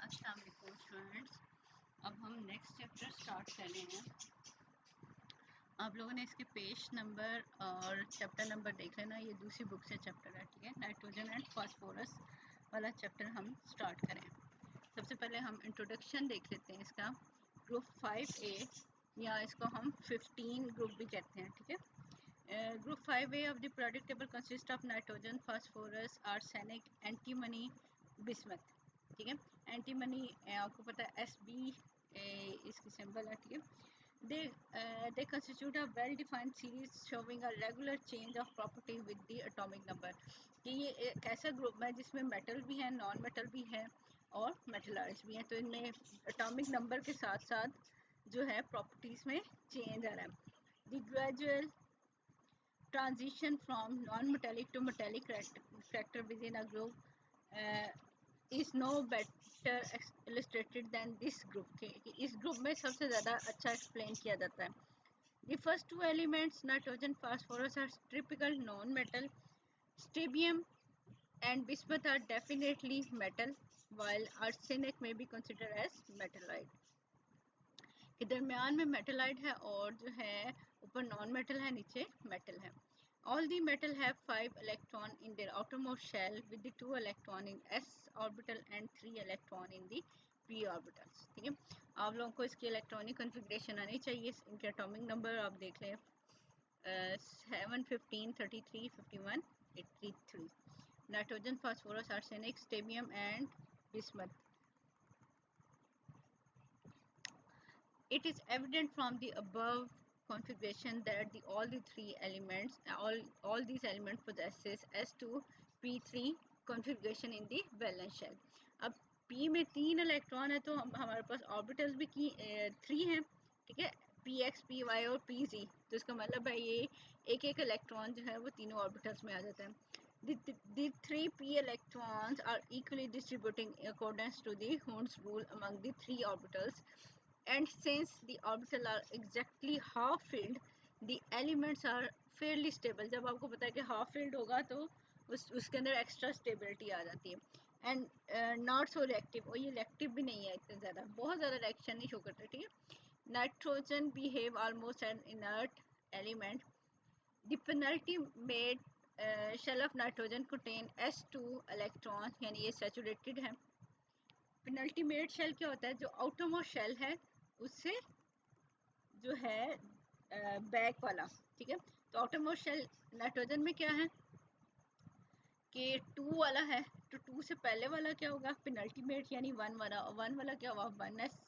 अस्सलाम वालेकुम स्टूडेंट्स। अब हम नेक्स्ट चैप्टर स्टार्ट कर रहे हैं। आप लोगों ने इसके पेज नंबर और चैप्टर नंबर देख लेना। ये दूसरी बुक से चैप्टर है, ठीक है। नाइट्रोजन एंड फास्फोरस वाला चैप्टर हम स्टार्ट करें। सबसे पहले हम इंट्रोडक्शन देख लेते हैं इसका। ग्रुप 5A या इसको हम 15 ग्रुप भी कहते हैं, ठीक है। Group 5A of the periodic table consist of nitrogen, phosphorus, arsenic, antimony, bismuth, ठीक है। एंटीमनी आपको पता है SB इसकी सिंबल है, ठीक है। they constitute a well defined series showing a regular change of property with the atomic number। कि ये एक ऐसा ग्रुप है जिसमें मेटल भी है, नॉन मेटल भी है और मेटलाइज भी है। तो इनमें एटॉमिक नंबर के साथ साथ जो है प्रॉपर्टीज में चेंज आ रहा है। The gradual transition from non-metallic to metallic character within a group is no better illustrated than this group के इस ग्रुप में सबसे ज़्यादा अच्छा एक्सप्लेन किया जाता है। The first two elements nitrogen phosphorus are typical non-metal. Strontium and bismuth are definitely metal, while arsenic may be considered as metalloid। कि दरमियान में मेटलाइड है और जो है ऊपर नॉन मेटल है, नीचे मेटल है। All the metal have 5 electron in their outermost shell with the 2 electron in s orbital and 3 electron in the p orbitals, ठीक है। आप लोगों को इसकी इलेक्ट्रॉनिक कॉन्फ़िगरेशन आनी चाहिए। इनके एटॉमिक नंबर आप देख लें 7, 15, 33, 51, 83। Nitrogen, phosphorus, arsenic, stibium and bismuth. It is evident from the above configuration that all these elements possesses s2 p3 configuration in the valence shell। अब p में 3 इलेक्ट्रॉन है तो हमारे पास ऑर्बिटल्स भी 3 हैं, ठीक है। px, py और pz। तो इसका मतलब है ये एक एक इलेक्ट्रॉन जो है वो तीनों ऑर्बिटल्स में आ जाता है। The 3p electrons are equally distributing according to the Hund's rule among the 3 orbitals, and since the orbitals are exactly half filled, the elements are fairly stable। जब आपको पता है कि हाफ फील्ड होगा तो उसके अंदर एक्स्ट्रा स्टेबिलिटी आ जाती है। एंड नॉट सो रिएक्टिव, और ये रिएक्टिव भी नहीं है इतना ज़्यादा, बहुत ज़्यादा रिएक्शन नहीं शो करते, ठीक है। Nitrogen behave almost an inert element. The penalty made shell of nitrogen contain s2 electron, यानी ये सैचुरेटेड है। पेनल्टीमेट शेल क्या होता है? जो आउटरमोस्ट शेल है उससे जो है बैक वाला, ठीक है। तो आउटरमोस्ट शेल नाइट्रोजन में क्या है कि 2 वाला है, तो 2 से पहले वाला क्या होगा? पेनल्टीमेट यानी 1 वाला, और 1 वाला क्या हुआ? 1s,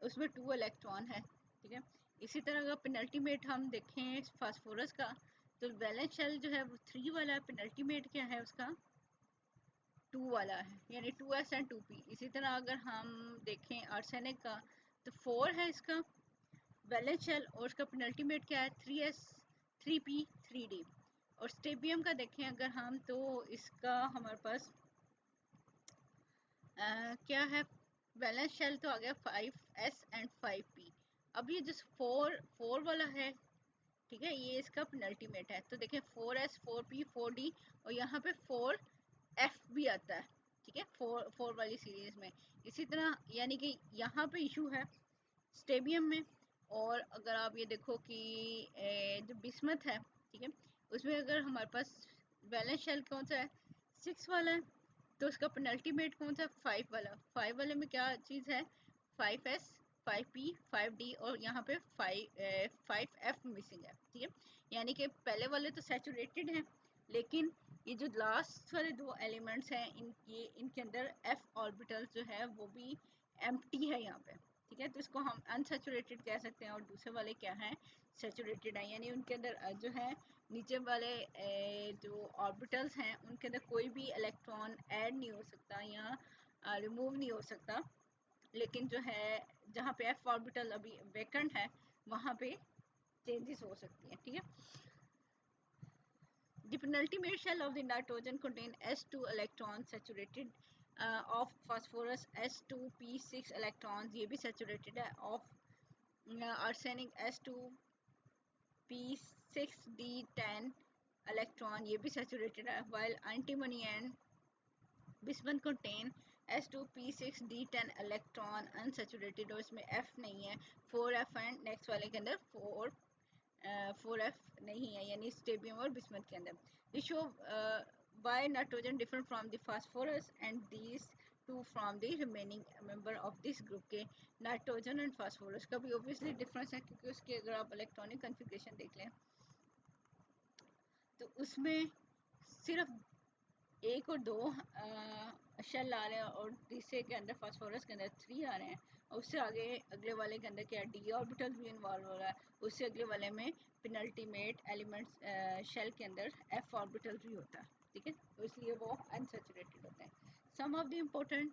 उसमें 2 इलेक्ट्रॉन है, ठीक है। इसी तरह अगर पेनल्टीमेट हम देखें फास्फोरस का तो वैलेंस शेल जो है वो 3 वाला है, पेनल्टीमेट क्या है उसका? 2 वाला है, यानी 2s एंड 2p। इसी तरह अगर हम देखें आर्सेनिक का तो 4 है इसका वैलेंस शेल, और उसका पेनल्टीमेट क्या है? 3s, 3p, 3d। और स्टेबियम का देखें अगर हम तो इसका हमारे पास क्या है? वैलेंस शेल तो आ गया 5s एंड 5p। अब ये जो 4 वाला है, ठीक है, ये इसका पेनल्टीमेट है। तो देखें 4s, 4p, 4d और यहाँ पे 4f भी आता है, ठीक है, 4 वाली सीरीज में। इसी तरह यानी कि यहाँ पे इशू है स्टेबियम में। और अगर आप ये देखो कि जो बिस्मथ है, ठीक है, उसमें अगर हमारे पास वैलेंस शेल कौन सा है? 6 वाला है, तो उसका पेनल्टीमेट कौन सा? 5 वाला। 5 वाले में क्या चीज़ है? 5s, 5p, 5d और यहाँ पे 5f मिसिंग है, ठीक है। यानी कि पहले वाले तो सैचुरेटेड हैं, लेकिन ये जो लास्ट वाले 2 एलिमेंट्स हैं इनके अंदर f ऑर्बिटल जो है वो भी एम्प्टी है यहाँ पे, ठीक है। तो इसको हम अनसैचुरेटेड कह सकते हैं, और दूसरे वाले क्या हैं? सैचुरेटेड है, यानी उनके अंदर जो है नीचे वाले जो ऑर्बिटल्स हैं उनके अंदर कोई भी इलेक्ट्रॉन ऐड नहीं हो सकता या रिमूव नहीं हो सकता। लेकिन जो है जहाँ पे एफ ऑर्बिटल अभी वेकेंट है वहाँ पे चेंजेस हो सकती हैं, ठीक है। The penultimate shell of the nitrogen contain s2 electrons saturated of phosphorus s2p6 electrons, ये भी saturated है, of arsenic s2p6d10 electron, ये भी saturated है, while antimony and bismuth contain S2p6D10 electron unsaturated और इसमें F नहीं है, 4F एंड नेक्स्ट वाले के अंदर 4F नहीं है, यानी स्टेबियम और बिस्मथ के अंदर. This show why nitrogen different from the phosphorus and these two from the remaining member of this group के नाइट्रोजन एंड फास्फोरस का भी ऑब्वियसली डिफरेंस है, क्योंकि उसके अगर आप इलेक्ट्रॉनिक कन्फिग्रेशन देख लें तो उसमें सिर्फ एक और दो शेल आ रहे हैं और तीसरे के अंदर फास्फोरस के अंदर 3 आ रहे हैं, और उससे आगे अगले वाले के अंदर क्या डी ऑर्बिटल भी इन्वॉल्व हो रहा है, उससे अगले वाले में पेनल्टीमेट एलिमेंट्स शेल के अंदर एफ ऑर्बिटल भी होता है. ठीक है, तो इसलिए वो अनसेचुरेटेड होते हैं. Some of the important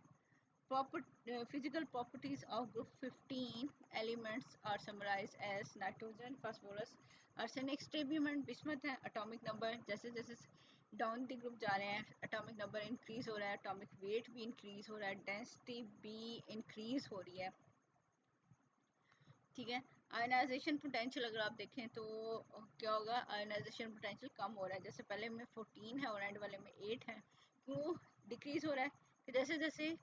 physical properties of group 15 elements are summarized as nitrogen, phosphorus, arsenic, strontium and bismuth है. atomic number जैसे जैसे डाउन द ग्रुप जा रहे हैं एटॉमिक नंबर इंक्रीज हो रहा है, एटॉमिक वेट भी इंक्रीज हो रहा है, डेंसिटी भी इंक्रीज हो रही है. ठीक है, आयनाइजेशन पोटेंशियल अगर आप देखें तो क्या होगा, आयनाइजेशन पोटेंशियल कम हो रहा है. जैसे पहले में 14 है और एंड वाले में 8 है, क्यों डिक्रीज हो रहा है कि जैसे जैसे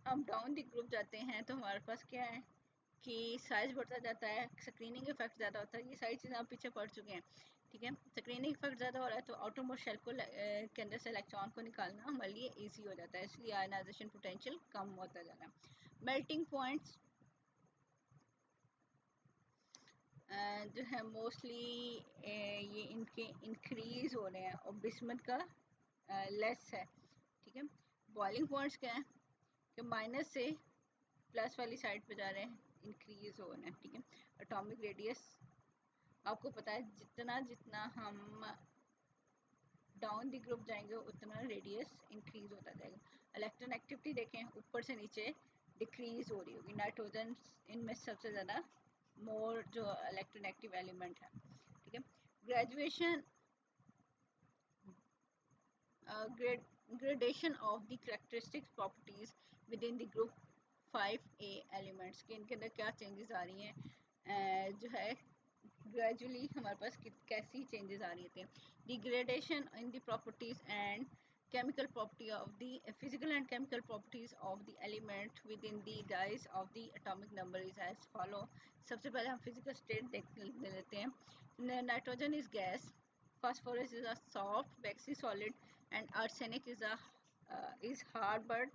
हम डाउन द ग्रुप जाते हैं तो हमारे पास क्या है कि साइज बढ़ता जाता है, स्क्रीनिंग इफेक्ट ज़्यादा होता है. ये सारी चीज़ें आप पीछे पढ़ चुके हैं. ठीक है, स्क्रीनिंग इफेक्ट ज़्यादा हो रहा है तो आउटरमोस्ट शेल को के अंदर से इलेक्ट्रॉन को निकालना हमारे लिए ईजी हो जाता है, इसलिए आयनाइजेशन पोटेंशियल कम होता जा रहा है. मेल्टिंग पॉइंट्स जो है मोस्टली ये इनके इंक्रीज हो रहे हैं और बिस्मथ का लेस है. ठीक है, बॉइलिंग पॉइंट्स क्या है कि माइनस से प्लस वाली साइड पे जा रहे हैं, इंक्रीज हो रहे हैं. ठीक है, एटॉमिक रेडियस आपको पता है जितना जितना हम डाउन द ग्रुप जाएंगे उतना रेडियस इंक्रीज होता जाएगा. इलेक्ट्रॉन एक्टिविटी देखें ऊपर से नीचे डिक्रीज हो रही होगी. नाइट्रोजन इनमें सबसे ज़्यादा मोर जो इलेक्ट्रोनेगेटिव एलिमेंट है. ठीक है, graduation gradation of the characteristic properties within the group 5A elements के इनके अंदर क्या चेंजेस आ रही हैं, जो है ग्रेजुअली हमारे पास कैसी चेंजेस आ रही होती हैं. Degradation in the properties and chemical property of the physical and chemical properties of the element within the rise of the atomic number is as follow. सबसे पहले हम physical state देख लेते हैं. Nitrogen is gas, phosphorus is a soft waxy solid and arsenic is hard but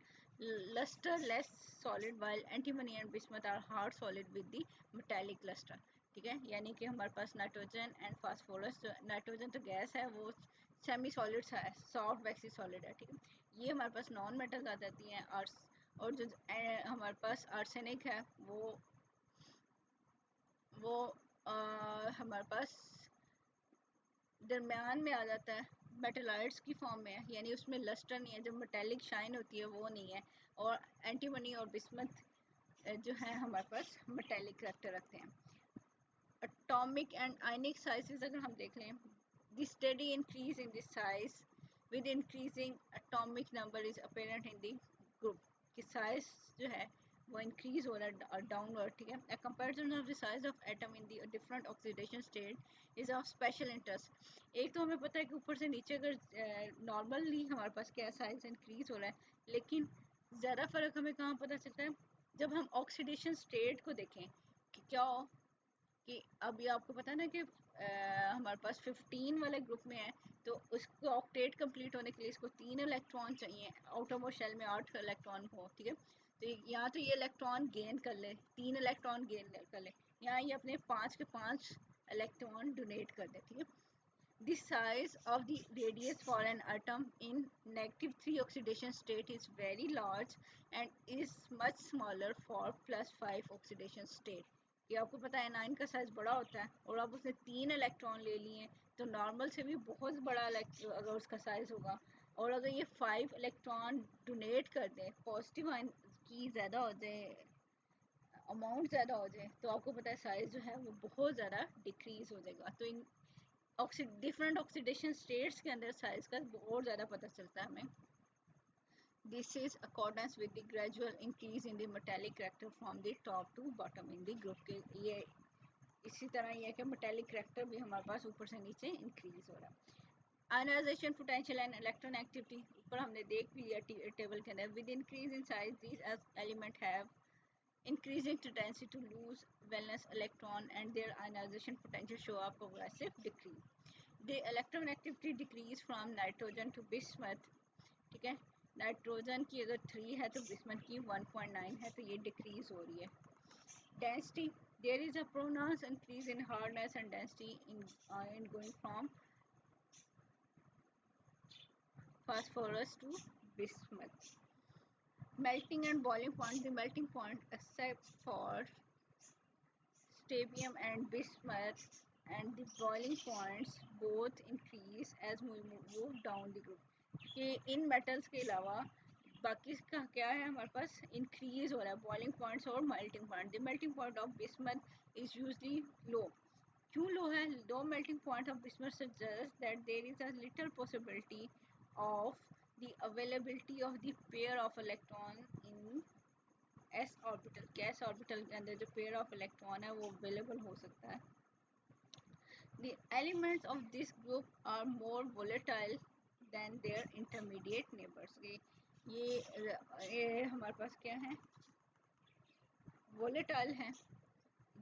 lusterless solid, while antimony and bismuth are hard solid with the metallic luster. ठीक है, यानी कि हमारे पास नाइट्रोजन एंड फास्फोरस, नाइट्रोजन तो gas है वो semi solid है, सॉफ्ट वैक्सी सॉलिड है. ठीक है, ये हमारे पास नॉन मेटल आ जाती हैं. और जो हमारे पास आर्सेनिक है वो हमारे पास दरमियान में आ जाता है, मेटलाइड्स की फॉर्म में है, यानी उसमें लस्टर नहीं है, जो मेटेलिक शाइन होती है वो नहीं है. और एंटीमनी और बिस्मथ जो है हमारे पास मेटेलिक करैक्टर रखते हैं. एटॉमिक एंड आयनिक साइजेस अगर हम देख लें, the study increase in this size with increasing atomic number is apparent in the group. की साइज जो है वो इंक्रीज हो रहा है डाउनवर्ड. ठीक है, a comparison of the size of atom in the different oxidation state is of special interest. एक तो हमें पता है कि ऊपर से नीचे अगर नॉर्मली हमारे पास क्या साइज इंक्रीज हो रहा है, लेकिन ज़्यादा फ़र्क हमें कहाँ पता चलता है, जब हम ऑक्सीडेशन स्टेट को देखें कि क्या हो कि अभी आपको पता है ना कि हमारे पास 15 वाले ग्रुप में है तो उसको ऑक्टेट कंप्लीट होने के लिए इसको 3 इलेक्ट्रॉन चाहिए, आउटरमोस्ट शेल में 8 इलेक्ट्रॉन हो. ठीक है, तो यहाँ तो ये इलेक्ट्रॉन गेन कर ले, 3 इलेक्ट्रॉन गेन कर ले, यहाँ ये अपने 5 के 5 इलेक्ट्रॉन डोनेट कर दे. ठीक है, the size of the radius for an atom in -3 oxidation state is very large and is much smaller for +5 oxidation state. ये आपको पता है 9 का साइज बड़ा होता है और अब उसने 3 इलेक्ट्रॉन ले लिए तो नॉर्मल से भी बहुत बड़ा अगर उसका साइज होगा. और अगर ये 5 इलेक्ट्रॉन डोनेट कर दे, पॉजिटिव आयन की ज़्यादा हो जाए, अमाउंट ज़्यादा हो जाए, तो आपको पता है साइज जो है वो बहुत ज़्यादा डिक्रीज हो जाएगा. तो इन डिफरेंट ऑक्सीडेशन स्टेट्स के अंदर साइज का बहुत ज़्यादा पता चलता है हमें. This is accordance with the gradual increase in the metallic character from the top to bottom in the group के. ये इसी तरह ये है कि मेटेलिक करैक्टर भी हमारे पास ऊपर से नीचे इंक्रीज हो रहा है. Ionisation potential and electron activity ऊपर हमने देख भी लिया टेबल के अंदर. With increase in size these element have increasing tendency to lose valence electron and their ionization potential show a progressive decrease. The electronegativity decrease from nitrogen to bismuth. ठीक है, nitrogen की अगर 3 है तो बिस्मथ की 1.9 है, तो ये डिक्रीज हो रही है. Density, there is a pronounced increase in hardness and density in going from phosphorus to bismuth. Melting and boiling point, the melting point except for strontium and bismuth and the boiling points both increase as we move down the group. कि इन metals के अलावा बाकी का क्या है हमारे पास increase हो रहा है बॉइलिंग पॉइंट्स और melting point. The melting point of bismuth is usually low. क्यों लो है? Low melting point of bismuth suggest that there is a little possibility of the availability of the pair of electron in s orbital. के s orbital के अंदर जो pair of electron है वो available हो सकता है. The elements of this group are more volatile than their intermediate neighbors. ये हमारे पास क्या है? वोलेटाइल हैं,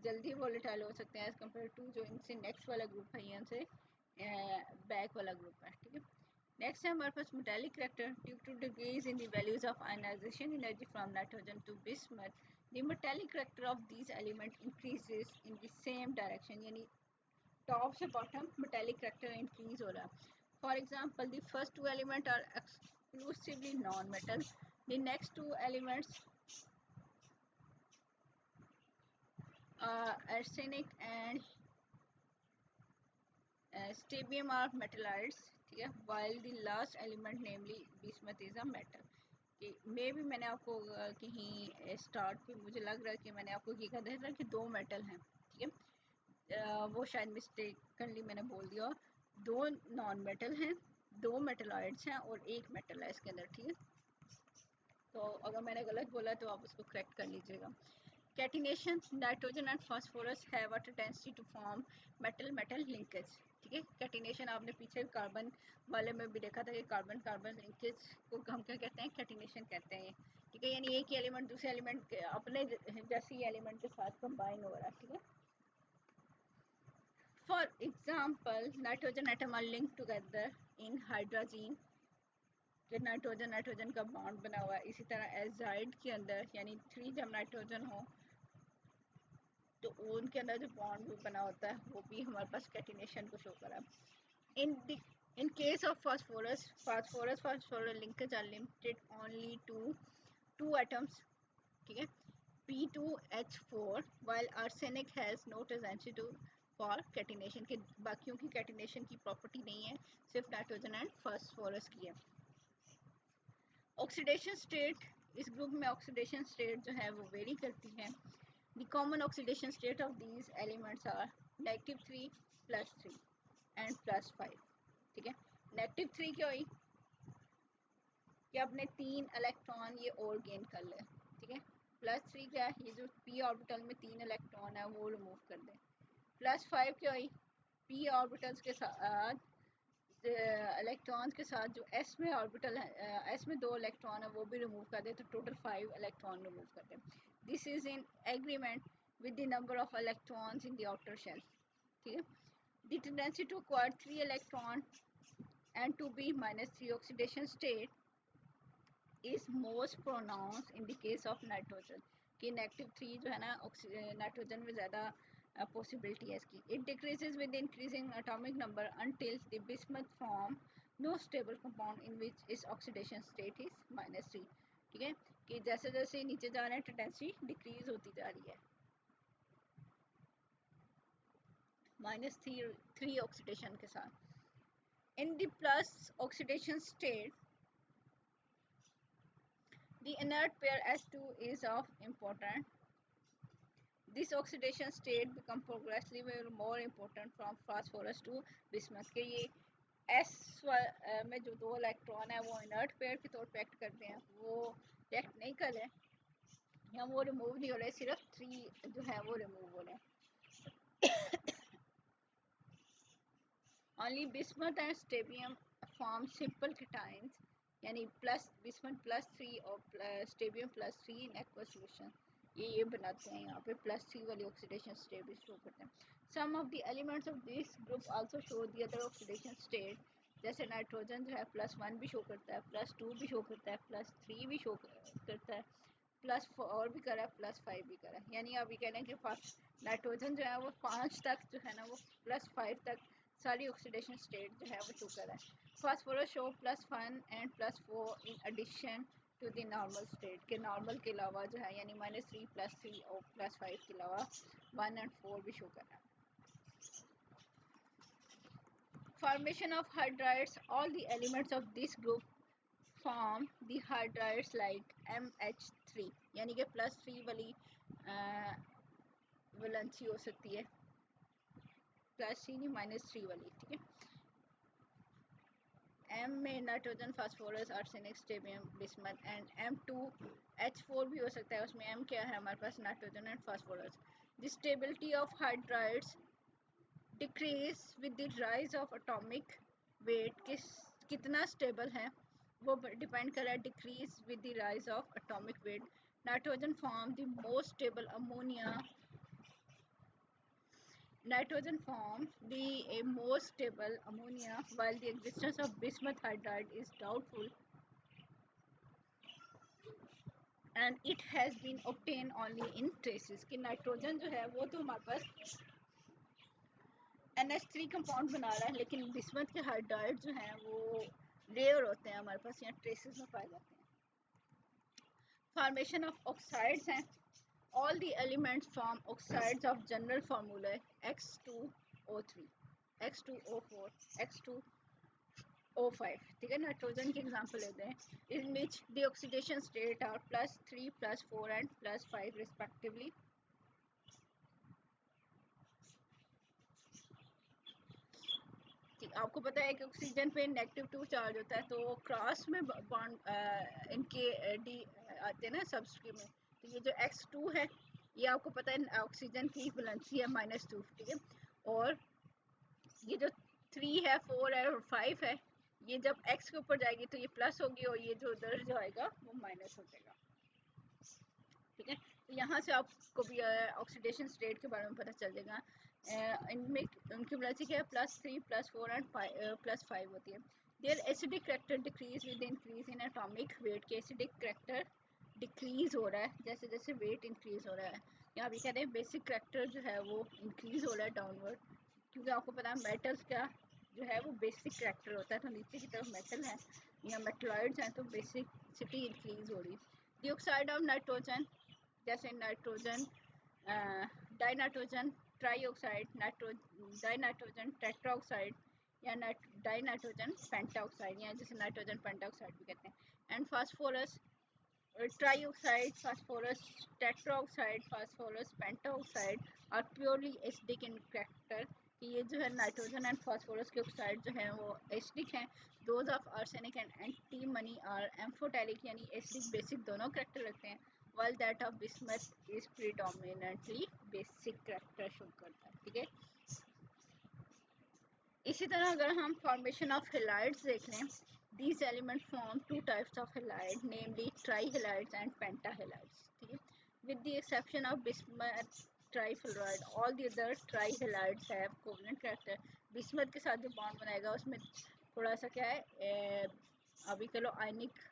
जल्दी वोलेटाइल हो सकते हैं एज कम्पेयर टू जो इनसे नेक्स्ट वाला ग्रुप है, यहाँ से बैक वाला ग्रुप है. ठीक है, नेक्स्ट है हमारे पास metallic character. Due to decrease in the values of ionization energy from nitrogen to bismuth, the metallic character of these element increases in the same direction. यानी टॉप से बॉटम मेटालिक करेक्टर इंक्रीज हो रहा है. For example the first two element are exclusively non metal. The next two elements arsenic and strontium are metalloids. ठीक है, while the last element namely bismuth is a metal. कि मे भी मैंने आपको कहीं स्टार्ट पे मुझे लग रहा है कि मैंने आपको ये कहा था कि 2 मेटल हैं. ठीक है, वो शायद मिस्टेकनली मैंने बोल दिया. 2 नॉन मेटल हैं, 2 मेटलॉइड्स हैं और 1 मेटल है इसके अंदर. ठीक है, तो अगर मैंने गलत बोला तो आप उसको करेक्ट कर लीजिएगा. Catenation, nitrogen and phosphorus have a tendency to form metal metal linkage. ठीक है, कैटिनेशन आपने पीछे कार्बन वाले में भी देखा था कि कार्बन कार्बन लिंकेज को हम क्या कहते हैं? कैटिनेशन कहते हैं. ठीक है, यानी एक ही एलिमेंट दूसरे एलिमेंट के अपने जैसी एलिमेंट के साथ कंबाइन हो रहा है. ठीक है, for example nitrogen atom are link together in hydrazine. कि नाइट्रोजन नाइट्रोजन का बॉन्ड बना हुआ है. इसी तरह एजाइड के अंदर यानी 3 जब नाइट्रोजन हो तो उनके अंदर जो बॉन्ड भी बना होता है वो भी हमारे पास कैटिनेशन को शो करा. In case of phosphorus, phosphorus linkage are limited only to 2 atoms. ठीक है, P2H4 while arsenic has no tendency to for catenation. के बाकियों की कैटिनेशन की प्रॉपर्टी नहीं है, सिर्फ नाइट्रोजन एंड फास्फोरस की है. ऑक्सीडेशन स्टेट, इस ग्रुप में ऑक्सीडेशन स्टेट जो है वो वेरी करती है. The common oxidation state of these elements are -3, +3 and +5. ठीक है, -3 क्या हुई कि अपने 3 इलेक्ट्रॉन ये और गेन कर ले. ठीक है, +3 क्या है? ये जो p ऑर्बिटल में 3 इलेक्ट्रॉन है वो रिमूव कर दे. +5 क्या हुई? p ऑर्बिटल्स के साथ इलेक्ट्रॉन्स के साथ जो s में ऑर्बिटल है, s में 2 इलेक्ट्रॉन है वो भी रिमूव कर दे, तो टोटल 5 इलेक्ट्रॉन रिमूव कर दे. This is in agreement with the number of electrons in the outer shell. ठीक है, the tendency to acquire 3 electron and to be -3 oxidation state is most pronounced in the case of nitrogen. कि -3 जो है ना nitrogen में ज़्यादा possibility है इसकी. It decreases with increasing atomic number until the bismuth form no stable compound in which its oxidation state is -3. ठीक है, कि जैसे जैसे नीचे जा रहे हैं टेंडेंसी डिक्रीज होती जा रही है. -3 ऑक्सीडेशन के साथ. In the plus oxidation state, the inert pair S2 is of important. This oxidation state become progressively more important from phosphorus to bismuth. के ये S में जो 2 इलेक्ट्रॉन है वो इनर्ट पेयर के तौर पे एक्ट करते हैं, वो एक्ट नहीं कर रहे या वो रिमूव नहीं हो रहे, सिर्फ 3 जो है वो रिमूव हो रहे हैं. Only bismuth and strontium form simple cations, यानी प्लस bismuth +3 और strontium +3 in aqueous solution. ये बनाते हैं यहाँ पे +3 वाली ऑक्सीडेशन स्टेट भी शो करते हैं. Some of the elements of this group also show the other oxidation state. जैसे नाइट्रोजन जो है +1 भी शो करता है, +2 भी शो करता है, +3 भी शो करता है, +4 भी करा, +5 भी करा. यानी अभी कह रहे हैं कि फर्स्ट नाइट्रोजन जो है वो 5 तक जो है ना वो +5 तक सारी ऑक्सीडेशन स्टेट जो है वो शो कर रहा है. Phosphorus show +1 and +4 in addition to the normal state के नॉर्मल के अलावा जो है यानी -3 +3 और +5 के अलावा 1 एंड 4 भी शो कर रहा है. Formation of hydrides. All the elements of this group form the hydrides like MH3 यानी कि +3 वाली वैलेंसी हो सकती है, +3 नहीं -3 वाली. ठीक है. M में nitrogen, phosphorus, arsenic, strontium, bismuth and M2H4 भी हो सकता है. उसमें M क्या है हमारे पास? Nitrogen and phosphorus. The stability of hydrides decrease with the rise of atomic weight. कितना स्टेबल है वो डिपेंड कर रहा है decrease with the rise of atomic weight. Nitrogen form the most stable ammonia. Nitrogen forms the most stable ammonia, while the existence of bismuth hydride is doubtful, and it has been obtained only in traces. कि nitrogen जो है वो तो हमारे पास NH3 compound बना रहा है, लेकिन बिस्मथ के हाइड्राइड जो हैं वो रेयर होते हैं हमारे पास, यहाँ ट्रेसेस में पाए जाते हैं. फॉर्मेशन ऑफ ऑक्साइड्स हैं. All the elements form oxides of general formula X2O3, X2O4, X2O5. ठीक है. नाइट्रोजन की एग्जांपल लेते हैं. In which the oxidation state are +3, +4 and +5 respectively. ठीक. आपको पता है कि ऑक्सीजन पे -2 चार्ज होता है, तो क्रॉस में बॉन्ड इनके डी आते हैं ना सबस्क्रिप्ट में. तो ये जो X2 है ये आपको पता है ऑक्सीजन की वैलेंसी है -2. ठीक है. और ये जो 3 है, 4 है और 5 है, ये जब x के ऊपर जाएगी तो ये प्लस होगी और ये जो उधर जो आएगा वो माइनस हो जाएगा. ठीक है. तो यहाँ से आपको भी ऑक्सीडेशन स्टेट के बारे में पता चल जाएगा. इनमें उनकी वैलेंसी क्या है? +3, +4 एंड +5 होती है. Their acidic character decrease with increase in atomic weight. के एसिडिक करैक्टर डिक्रीज हो रहा है जैसे जैसे वेट इंक्रीज हो रहा है. यहाँ भी कहते हैं बेसिक करैक्टर जो है वो इंक्रीज हो रहा है डाउनवर्ड, क्योंकि आपको पता है मेटल्स का जो है वो बेसिक करैक्टर होता है. तो नीचे की तरफ मेटल है या मेटलॉइड्स हैं तो बेसिसिटी इंक्रीज हो रही है. डाइऑक्साइड ऑफ नाइट्रोजन जैसे nitrogen dinitrogen trioxide, dinitrogen tetroxide या डाई नाइट्रोजन पेंटाऑक्साइड या जिसे नाइट्रोजन पेंटाऑक्साइड भी कहते हैं. And phosphorus trioxide, phosphorus tetroxide, phosphorus pentoxide are purely acidic in character. कि ये जो है नाइट्रोजन एंड फास्फोरस के ऑक्साइड जो हैं वो एसिडिक हैं. Those of arsenic and antimony are amphoteric यानी एसिडिक बेसिक दोनों कैरेक्टर रखते हैं, while that of bismuth is predominantly basic character show करता है. ठीक है. इसी तरह अगर हम फॉर्मेशन ऑफ हेलाइड्स देख लें, these elements form two types of halide, namely trihalides and pentahalides. ठीक है. With the exception of bismuth trifluoride, all the other trihalides have covalent character. Bismuth के साथ जो बॉन्ड बनाएगा उसमें थोड़ा सा क्या है, अभी कह लो आयनिक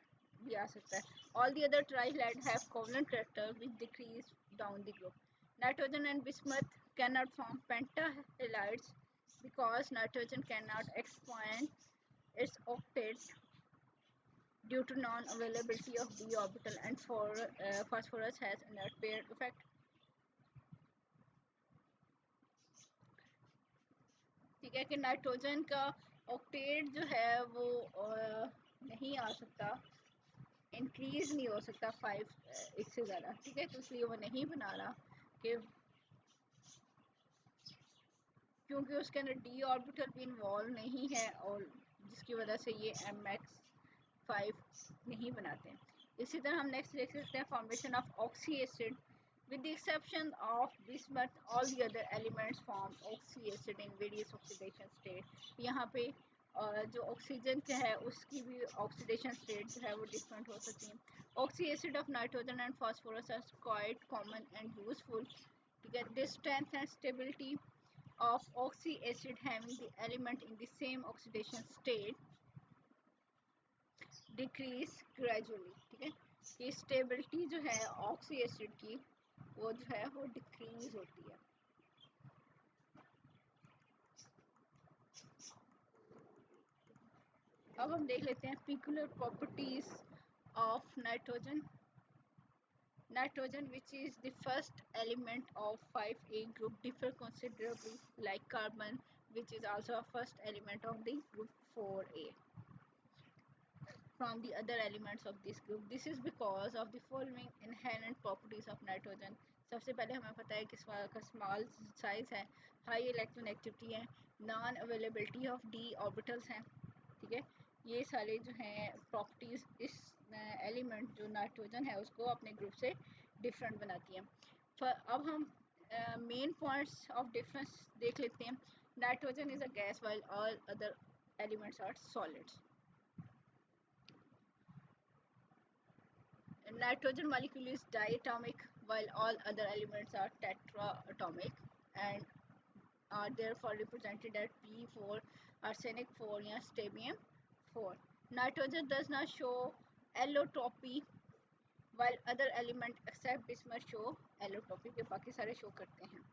भी आ सकता है. All the other trihalides have covalent character which decrease down the group. Nitrogen and bismuth cannot form pentahalides because nitrogen cannot expand its octet due to non-availability of d orbital, and phosphorus has inert pair effect. ठीक है. कि nitrogen का octet जो है वो नहीं आ सकता, increase नहीं हो सकता 5 इससे ज़्यादा. ठीक है. तो इसलिए वो नहीं बना रहा कि क्योंकि उसके अंदर डी ऑर्बिटल भी इन्वॉल्व नहीं है और जिसकी वजह से ये MX5 नहीं बनाते हैं. इसी तरह हम नेक्स्ट देख सकते हैं formation of oxy acid. With the exception of bismuth, all the other elements form oxy acid in various oxidation state. यहाँ पे जो ऑक्सीजन का है उसकी भी ऑक्सीडेशन स्टेट जो है वो डिफरेंट हो सकती है. Oxy acid of nitrogen and phosphorus are quite common and useful. ठीक है. This strength and stability of oxy acid having the element in the same oxidation state decrease gradually. ठीक है. ये स्टेबिलिटी जो है ऑक्सी एसिड की वो जो है वो डिक्रीज होती है. अब हम देख लेते हैं peculiar properties of nitrogen. Nitrogen, which is the first element of 5A group, differ considerably like carbon, which is also a first element of the group 4A, from the other elements of this group. This is because of the following inherent properties of nitrogen. सबसे पहले हमें पता है कि इसका small size है, high electron activity है, non availability of D orbitals हैं. ठीक है. ये सारे जो हैं प्रॉपर्टीज इस एलिमेंट जो नाइट्रोजन है उसको अपने ग्रुप से डिफरेंट बनाती हैं. अब हम मेन पॉइंट्स ऑफ डिफरेंस देख लेते हैं. Nitrogen is a gas while all other elements are solids. Nitrogen molecule is diatomic while all other elements are tetraatomic and are therefore represented as P4, arsenic 4 या strontium 4. Nitrogen does not show allotropy while other elements except bismuth show allotropy. के बाकी सारे show करते हैं.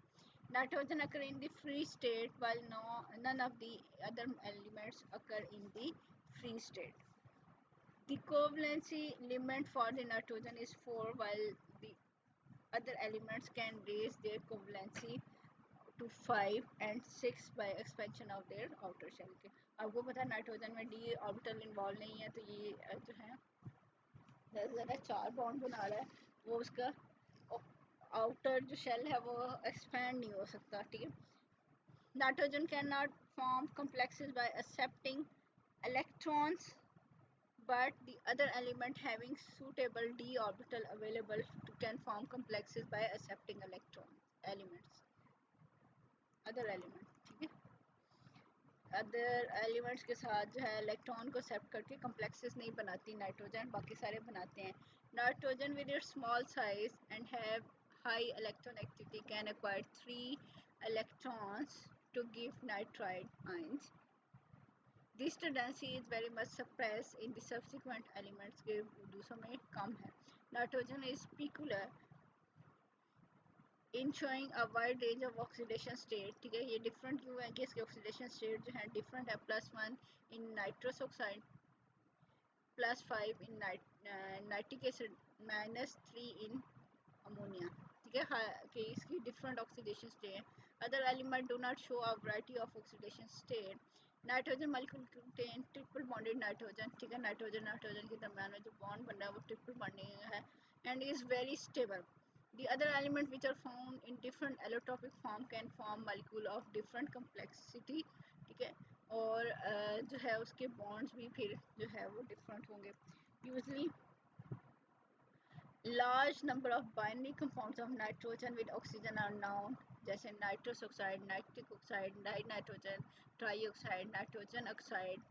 Nitrogen occur in the free state while none of the other elements occur in the free state. The covalency limit for the nitrogen is 4 while the other elements can raise their covalency to 5 and 6 by expansion of their outer shell. के आपको पता है nitrogen में D orbital involve नहीं है, तो ये जो है ज़्यादा 4 बॉन्ड बना रहा है, वो उसका आउटर जो शेल है वो एक्सपैंड नहीं हो सकता. ठीक है. Nitrogen can not form complexes by accepting electrons, but the other element having suitable d orbital available can form complexes by accepting elements other element. ठीक है. अदर एलिमेंट्स के साथ जो है इलेक्ट्रॉन को एक्सेप्ट करके कम्प्लेक्सेस नहीं बनाती नाइट्रोजन, बाकी सारे बनाते हैं. Nitrogen with its small size and have high electron activity can acquire 3 electrons to give nitride ions. This tendency is very much suppressed in the subsequent elements के दूसरों में कम है. Nitrogen is peculiar in showing a wide range of oxidation state. ठीक है. ये different क्यों है कि इसके oxidation state जो है different है. +1 in nitrous oxide, +5 in nitric acid, -3 in ammonia. ठीक है. कि इसकी different oxidation state. Other elements do not show a variety of oxidation state. Nitrogen molecule contain triple bonded nitrogen. ठीक है. नाइट्रोजन नाइट्रोजन के दरम्यान में जो बॉन्ड बन रहा है वो ट्रिपल बॉन्डिंग है and is very stable. The other elements which are found in different allotropic form can form molecule of different complexity. ठीक है. और जो है उसके बॉन्ड्स भी फिर जो है वो डिफरेंट होंगे. Usually large number of binary compounds of nitrogen with oxygen are known, जैसे nitrous oxide, nitric oxide, nitrogen trioxide, nitrogen oxide,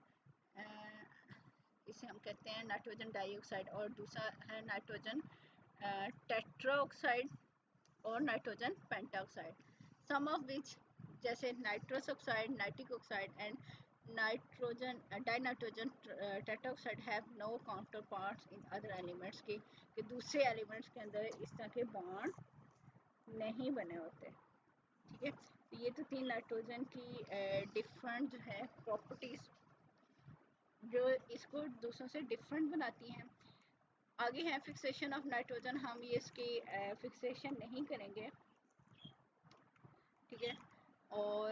इसे हम कहते हैं नाइट्रोजन डाइऑक्साइड. और दूसरा है नाइट्रोजन टेट्राऑक्साइड और nitrogen pentoxide. Some of which जैसे nitrous oxide, nitric oxide and nitrogen dinitrogen tetroxide have no counter parts in other elements के दूसरे एलिमेंट्स के अंदर इस तरह के बॉन्ड नहीं बने होते. ठीक है. तो ये तो 3 नाइट्रोजन की डिफरेंट जो है प्रॉपर्टीज जो इसको दूसरों से डिफरेंट बनाती हैं. आगे है फिक्सेशन ऑफ नाइट्रोजन. हम ये इसकी फिक्सेशन नहीं करेंगे. ठीक है. और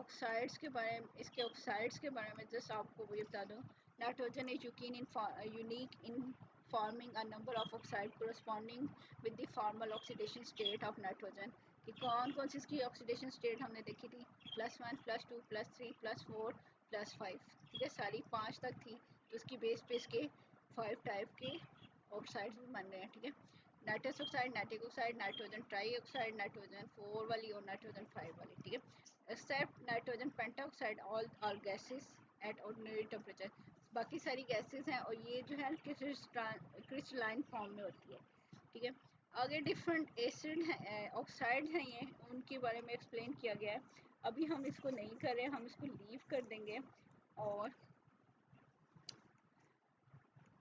ऑक्साइड्स के बारे में, इसके ऑक्साइड्स के बारे में जस्ट आपको ये बता दूँ. Nitrogen is unique in forming a number of oxide corresponding with the formal oxidation state of nitrogen. कि कौन कौन सी इसकी ऑक्सीडेशन स्टेट हमने देखी थी. +1, +2, +3, +4, +5. ठीक है. सारी 5 तक थी. तो उसकी बेस पे इसके 5 टाइप के ऑक्साइड्स भी बन रहे हैं. ठीक है. Nitrous oxide, nitric oxide, nitrogen trioxide, नाइट्रोजन 4 वाली और नाइट्रोजन 5 वाली, ठीक है। Except nitrogen pentoxide all are gases at ordinary temperature, बाकी सारी गैसेस हैं और ये जो है क्रिस्टलाइन फॉर्म में होती है, ठीक है। आगे डिफरेंट एसिड हैं, ऑक्साइड हैं, ये उनके बारे में एक्सप्लेन किया गया है। अभी हम इसको नहीं कर रहे, हम इसको लीव कर देंगे। और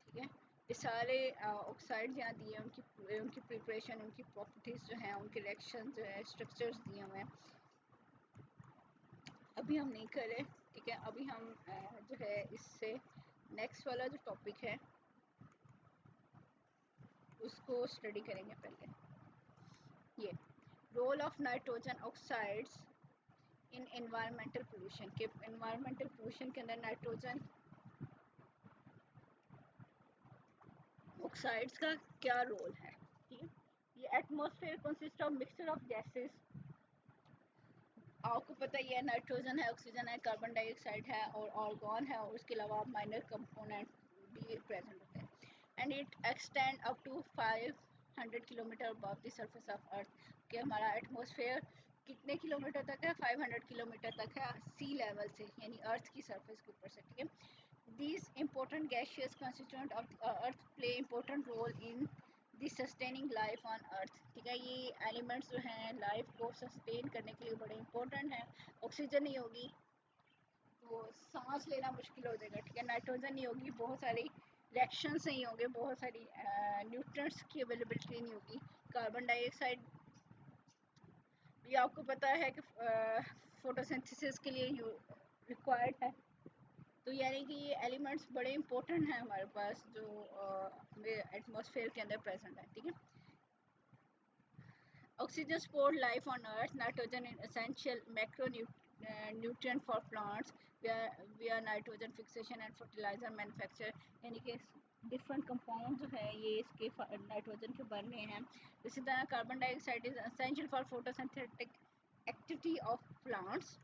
ठीक है, ये सारे ऑक्साइड यहाँ दिए हैं, उनकी प्रिपरेशन, उनकी प्रॉपर्टीज़ जो हैं, उनके रिएक्शन जो है, स्ट्रक्चर्स दिए हुए हैं, अभी हम नहीं कर रहे, ठीक है। अभी हम जो है इससे नेक्स्ट वाला जो टॉपिक है उसको स्टडी करेंगे। पहले ये role of nitrogen oxides in environmental pollution, के एनवायरमेंटल पोल्यूशन के अंदर नाइट्रोजन ऑक्साइड्स का क्या रोल है, ठीक है। ये atmosphere consist of mixture of gases, आपको पता ही है नाइट्रोजन है, ऑक्सीजन है, कार्बन डाइऑक्साइड है और आर्गन है, और उसके अलावा माइनर कंपोनेंट भी प्रेजेंट होते हैं। And it extend up to 500 kilometre above the surface of earth, कि हमारा एटमॉस्फेयर कितने किलोमीटर तक है, 500 किलोमीटर तक है सी लेवल से, यानी अर्थ की सरफेस के ऊपर से, ठीक है। These important gaseous constituent of the earth play important role in the sustaining life on earth, ठीक है। ये एलिमेंट्स जो हैं लाइफ को सस्टेन करने के लिए बड़े इंपॉर्टेंट हैं। ऑक्सीजन नहीं होगी तो सांस लेना मुश्किल हो जाएगा, ठीक है। नाइट्रोजन नहीं होगी, बहुत सारी रिएक्शंस नहीं होंगे, बहुत सारी न्यूट्रिएंट्स की अवेलेबिलिटी नहीं होगी। कार्बन डाइऑक्साइड भी आपको पता है कि फोटोसिंथेसिस के लिए रिक्वायर्ड है। तो यानी कि ये एलिमेंट्स बड़े इंपॉर्टेंट हैं हमारे पास, जो एटमॉस्फेयर के अंदर प्रेजेंट है, ठीक है। Oxygen support life on earth, nitrogen in essential macro nutrient for plants, we are nitrogen fixation and fertiliser manufacture, यानी कि डिफरेंट कंपाउंड जो है ये इसके नाइट्रोजन के बन रहे हैं। इसी तरह carbon dioxide is essential for photosynthetic activity of plants.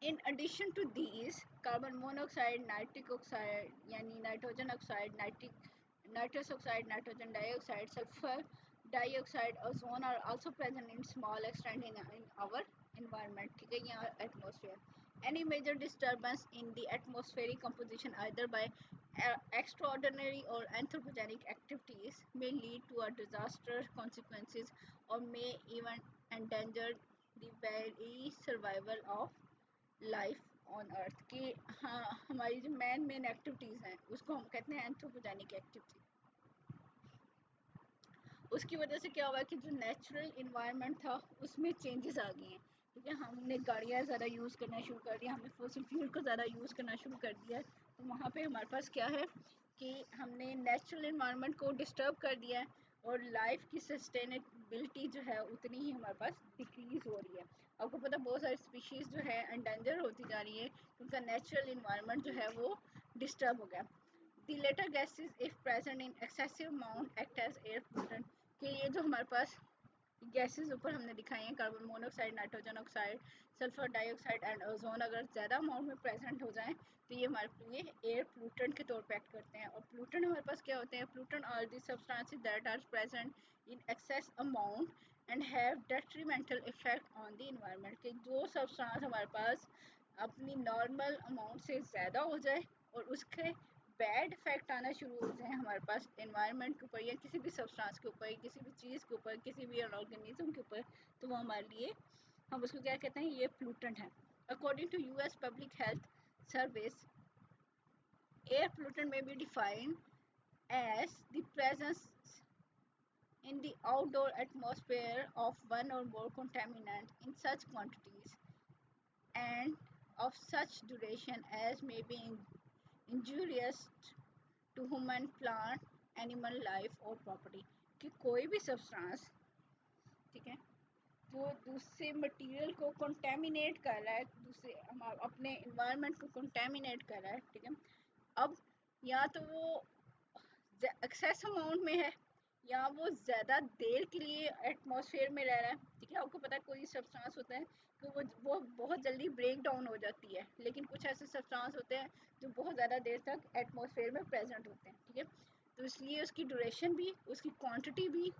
In addition to these, carbon monoxide, nitric oxide, यानी nitrogen oxide, nitrous oxide, nitrogen dioxide, sulfur dioxide, ozone are also present in small extent in our environment, ठीक है, यहाँ atmosphere. Any major disturbance in the atmospheric composition either by extraordinary or anthropogenic activities may lead to a disaster consequences or may even endanger the very survival of life on अर्थ की। हाँ, हमारी जो main activities हैं उसको हम कहते हैं anthropogenic activity. उसकी वजह से क्या हुआ कि जो नेचुरल इन्वायरमेंट था उसमें चेंजेस आ गए हैं, ठीक है। हमने गाड़ियाँ ज़्यादा यूज़ करना शुरू कर दिया, हमने फॉसिल फ्यूल को ज़्यादा यूज़ करना शुरू कर दिया, तो वहाँ पे हमारे पास क्या है कि हमने नेचुरल इन्वायरमेंट को डिस्टर्ब कर दिया है और लाइफ की सस्टेनेबिलिटी जो है उतनी ही हमारे पास डिक्रीज़ हो रही है। आपको पता बहुत सारी स्पीशीज़ जो है एंडेंजर होती जा रही है, उनका नेचुरल इन्वायरमेंट जो है वो डिस्टर्ब हो गया। The later gases, if present in excessive amount, act as air pollutant, कि ये जो हमारे पास गैसेस ऊपर हमने दिखाई हैं, carbon monoxide, nitrogen oxide, sulphur dioxide and ozone, अगर ज़्यादा अमाउंट में प्रेजेंट हो जाएं तो ये हमारे लिए एयर पोल्यूटेंट के तौर पे एक्ट करते हैं। और पोल्यूटेंट हमारे पास क्या होते हैं? Pollutant are the substances that are present in excess amount and have detrimental effect on the environment, कि जो सब्सटेंस हमारे पास अपनी नॉर्मल अमाउंट से ज़्यादा हो जाए और उसके बैड इफेक्ट आना शुरू हो जाए हमारे पास एनवायरनमेंट के ऊपर या किसी भी सब्सटेंस के ऊपर, किसी भी चीज़ के ऊपर, किसी भी ऑर्गेनिज्म के ऊपर, तो वो हमारे लिए, हम उसको क्या कहते हैं, ये पोल्यूटेंट है। According to US public health service, air pollutant may be defined as the presence in the outdoor atmosphere of one or more contaminant in such quantities and of such duration as may be injurious to human, plant, animal life और property, कि कोई भी substance, ठीक है, जो दूसरे material को contaminate कर रहा है, दूसरे अपने इन्वायरमेंट को कंटेमिनेट कर रहा है, ठीक है। अब या तो वो एक्सेस अमाउंट में है या वो ज़्यादा देर के लिए एटमॉस्फेयर में रह रहा है, ठीक है। आपको पता है कोई सब्सटेंस होता है कि वो बहुत जल्दी ब्रेक डाउन हो जाती है, लेकिन कुछ ऐसे सब्सटेंस होते हैं जो बहुत ज़्यादा देर तक एटमॉस्फेयर में प्रेजेंट होते हैं, ठीक है। तो इसलिए उसकी ड्यूरेशन भी, उसकी क्वांटिटी भी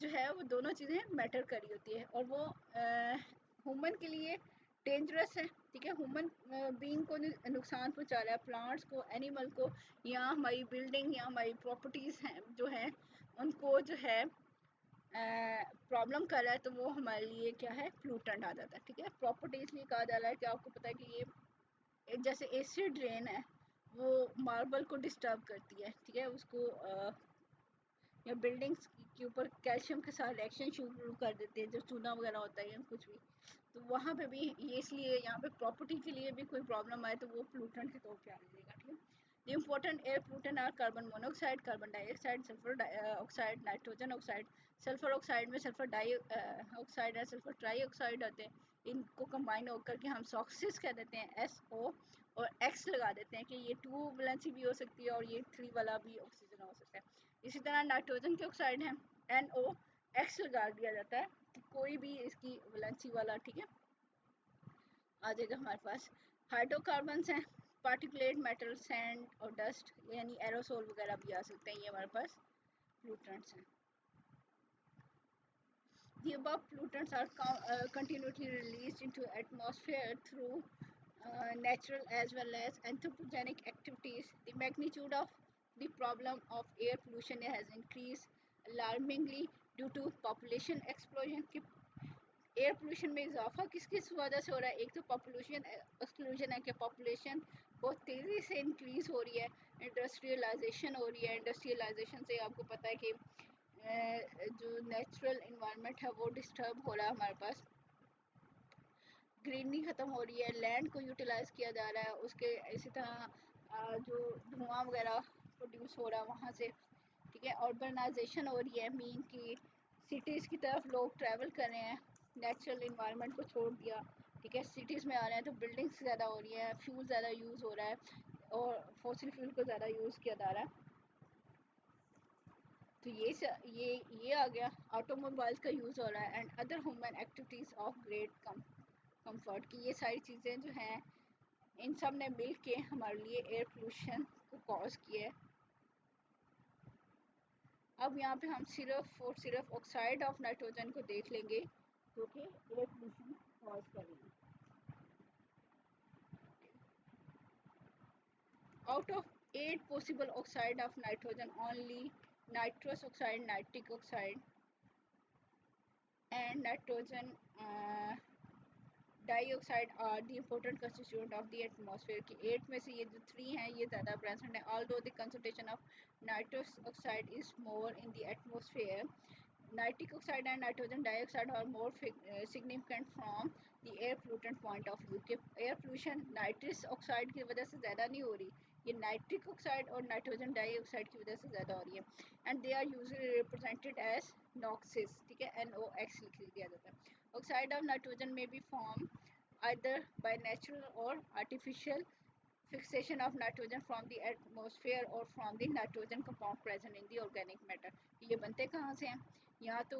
जो है वो दोनों चीज़ें मैटर करी होती है, और वो ह्यूमन के लिए डेंजरस है, ठीक है। ह्यूमन बीइंग को नुकसान पहुंचा रहा है, प्लांट्स को, एनिमल को, या हमारी बिल्डिंग या हमारी प्रॉपर्टीज़ हैं जो है उनको जो है प्रॉब्लम कर रहा है, तो वो हमारे लिए क्या है, प्लूटेंट आ जाता है, ठीक है। प्रॉपर्टी इसलिए कहा जा रहा है कि आपको पता है कि ये जैसे एसिड रेन है वो मार्बल को डिस्टर्ब करती है, ठीक है, उसको या बिल्डिंग्स के ऊपर कैल्शियम के साथ रिएक्शन शुरू कर देते हैं, जो चूना वगैरह होता है या कुछ भी, तो वहाँ पे भी ये इसलिए यहाँ पे प्रॉपर्टी के लिए भी कोई प्रॉब्लम आए तो वो पोल्यूटेंट के तौर पे आ जाएगा, ठीक है। The important air pollutant are carbon monoxide, carbon dioxide, sulphur oxide, nitrogen oxide. Sulphur oxide में सल्फर डाई ऑक्साइड है, सल्फर ट्राई ऑक्साइड होते हैं, इनको कंबाइन होकर के हम सॉक्सिस कह देते हैं, SO और X लगा देते हैं कि ये 2 वैलेंसी भी हो सकती है और ये 3 वाला भी ऑक्सीजन हो सकता है। इसी तरह नाइट्रोजन के ऑक्साइड हैं, NOx लगा दिया जाता है कि कोई भी इसकी वैलेंसी वाला, ठीक है, आ जाएगा हमारे पास। हाइड्रोकार्बन्स हैं, पार्टिकुलेट मेटल, सैंड और डस्ट, यानी एरोसोल वगैरह भी आ सकते हैं, ये हमारे पास पोल्यूटेंट्स हैं। The above pollutants are continually released into atmosphere through natural as well as anthropogenic activities. The magnitude of the problem of air pollution has increased alarmingly due to population explosion. Air pollution में इजाफा किस किस वजह से हो रहा है? एक तो पॉपुलेशन एक्सक्लूजन है कि पॉपुलेशन बहुत तेज़ी से इंक्रीज़ हो रही है, इंडस्ट्रियलाइजेशन हो रही है। इंडस्ट्रियलाइजेशन से आपको पता है कि जो नेचुरल इन्वायरमेंट है वो डिस्टर्ब हो रहा है हमारे पास, ग्रीनरी ख़त्म हो रही है, लैंड को यूटिलाइज किया जा रहा है, उसके इसी तरह जो धुआं वगैरह प्रोड्यूस हो रहा है वहाँ से, ठीक है। अर्बनाइजेशन हो रही है, मीन की सिटीज़ की तरफ लोग ट्रैवल कर रहे हैं, नेचुरल इन्वायरमेंट को छोड़ दिया, ठीक है, सिटीज़ में आ रहे हैं, तो बिल्डिंग्स ज़्यादा हो रही है, फ्यूल ज़्यादा यूज़ हो रहा है और फॉसिल फ्यूल को ज़्यादा यूज़ किया जा रहा है। तो ये आ गया, ऑटोमोबाइल का यूज़ हो रहा है and other human activities of great comfort की, ये सारी चीज़ें जो हैं इन सब ने मिल के हमारे लिए एयर पोल्यूशन को कॉज किया है। अब यहाँ पे हम सिर्फ और सिर्फ ऑक्साइड ऑफ नाइट्रोजन को देख लेंगे जो कि एयर पोल्यूशन कॉज करेंगे। Out of 8 possible oxide of nitrogen, only nitrous oxide, nitric oxide and nitrogen dioxide are the important constituent of the atmosphere की 8 में से ये जो 3 हैं ये ज़्यादा प्रेजेंट है। Although the concentration of nitrous oxide is more in the atmosphere, nitric oxide and nitrogen dioxide are more significant from the air pollutant point of view के एयर पोल्यूशन नाइट्रस ऑक्साइड की वजह से ज़्यादा नहीं हो रही, ये नाइट्रिक ऑक्साइड और नाइट्रोजन डाइऑक्साइड की वजह से ज़्यादा हो रही है। And they are usually represented as NOxes, ठीक है, NOx लिख दिया जाता है। Oxide of nitrogen may be form either by natural or artificial fixation of nitrogen from the atmosphere or from the nitrogen compound present in the organic matter। ये बनते कहाँ से हैं? या तो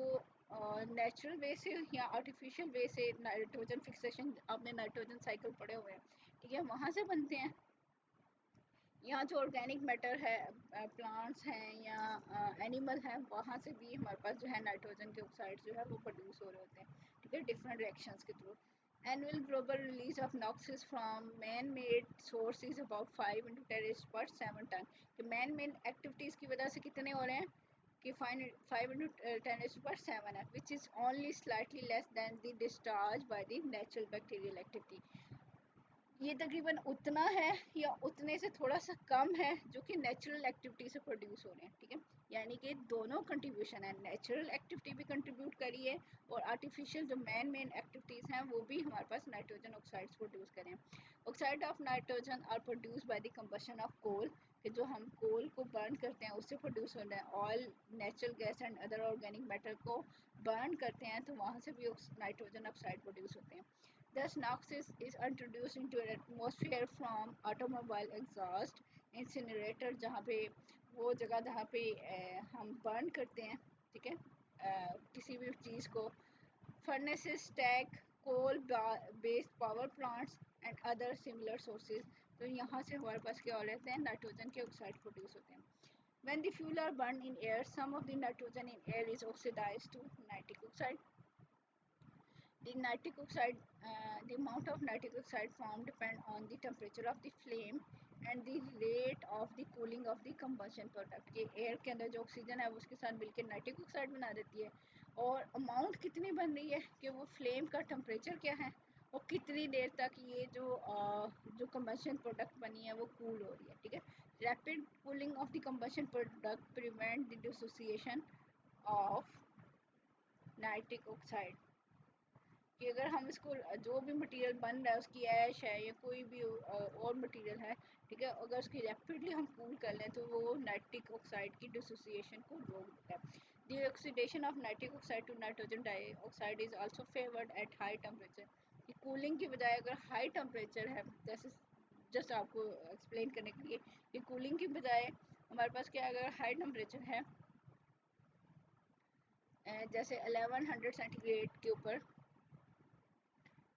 नेचुरल वे से या आर्टिफिशियल वे से नाइट्रोजन फिक्सेशन, आपने नाइट्रोजन साइकिल पढ़े हुए हैं, ठीक है, वहाँ से बनते हैं। यहाँ जो ऑर्गेनिक मैटर है, प्लांट्स हैं या एनिमल हैं, वहाँ से भी हमारे पास जो है नाइट्रोजन के ऑक्साइड जो है वो प्रोड्यूस हो रहे होते हैं, ठीक है, डिफरेंट रिएक्शंस के through. Annual global release of NOxes from man made source is about 5 × 10⁻⁷ ton, कि मैन मेड एक्टिविटीज़ की वजह से कितने हो रहे हैं कि 5 × 10⁻⁷ है, which is only slightly less than the discharge by the natural bacterial activity. ये तकरीबन उतना है या उतने से थोड़ा सा कम है जो कि नेचुरल एक्टिविटी से प्रोड्यूस हो रहे हैं, ठीक है, यानी कि दोनों कंट्रीब्यूशन है, नेचुरल एक्टिविटी भी कंट्रीब्यूट करी है और आर्टिफिशियल जो मेन एक्टिविटीज़ हैं वो भी हमारे पास नाइट्रोजन ऑक्साइड्स प्रोड्यूस करें। Oxide of nitrogen are produce by the combustion of coal, कि जो हम कोल को बर्न करते हैं उससे प्रोड्यूस होना है, oil, natural gas and other organic matter को बर्न करते हैं तो वहाँ से भी नाइट्रोजन ऑक्साइड प्रोड्यूस होते हैं। Thus, noxious is introduced into an atmosphere from automobile exhaust, incinerator जहाँ पे वो जगह जहाँ पे हम बर्न करते हैं, ठीक है, किसी भी चीज़ को, furnaces, stack, coal based power plants and other similar sources, तो यहाँ से हमारे पास क्या हो रहते हैं, नाइट्रोजन के ऑक्साइड प्रोड्यूस होते हैं। When the fuel are burned in air, some of the nitrogen in air is oxidized to nitric oxide. The amount of nitric oxide formed depend on the temperature of the flame and the rate of the cooling of the combustion product. ये air के अंदर जो oxygen है उसके साथ मिलकर nitric oxide बना देती है, और अमाउंट कितनी बन रही है कि वो फ्लेम का टेम्परेचर क्या है और कितनी देर तक ये जो combustion प्रोडक्ट बनी है वो कूल हो रही है, ठीक है। Rapid cooling of the combustion product prevent the dissociation of nitric oxide, कि अगर हम इसको जो भी मटेरियल बन रहा है उसकी ऐश है या कोई भी और मटेरियल है, ठीक है, अगर उसकी रैपिडली हम कूल कर लें तो वो नाइट्रिक ऑक्साइड की डिसोसिएशन को रोक देता है। The oxidation of nitric oxide to nitrogen dioxide is also favoured at high temperature. कि कूलिंग की बजाय अगर हाई टेम्परेचर है, जैसे जस्ट आपको एक्सप्लेन करने के लिए कि कूलिंग की बजाय हमारे पास क्या है, अगर हाई टेम्परेचर है जैसे 1100 सेंटीग्रेड के ऊपर,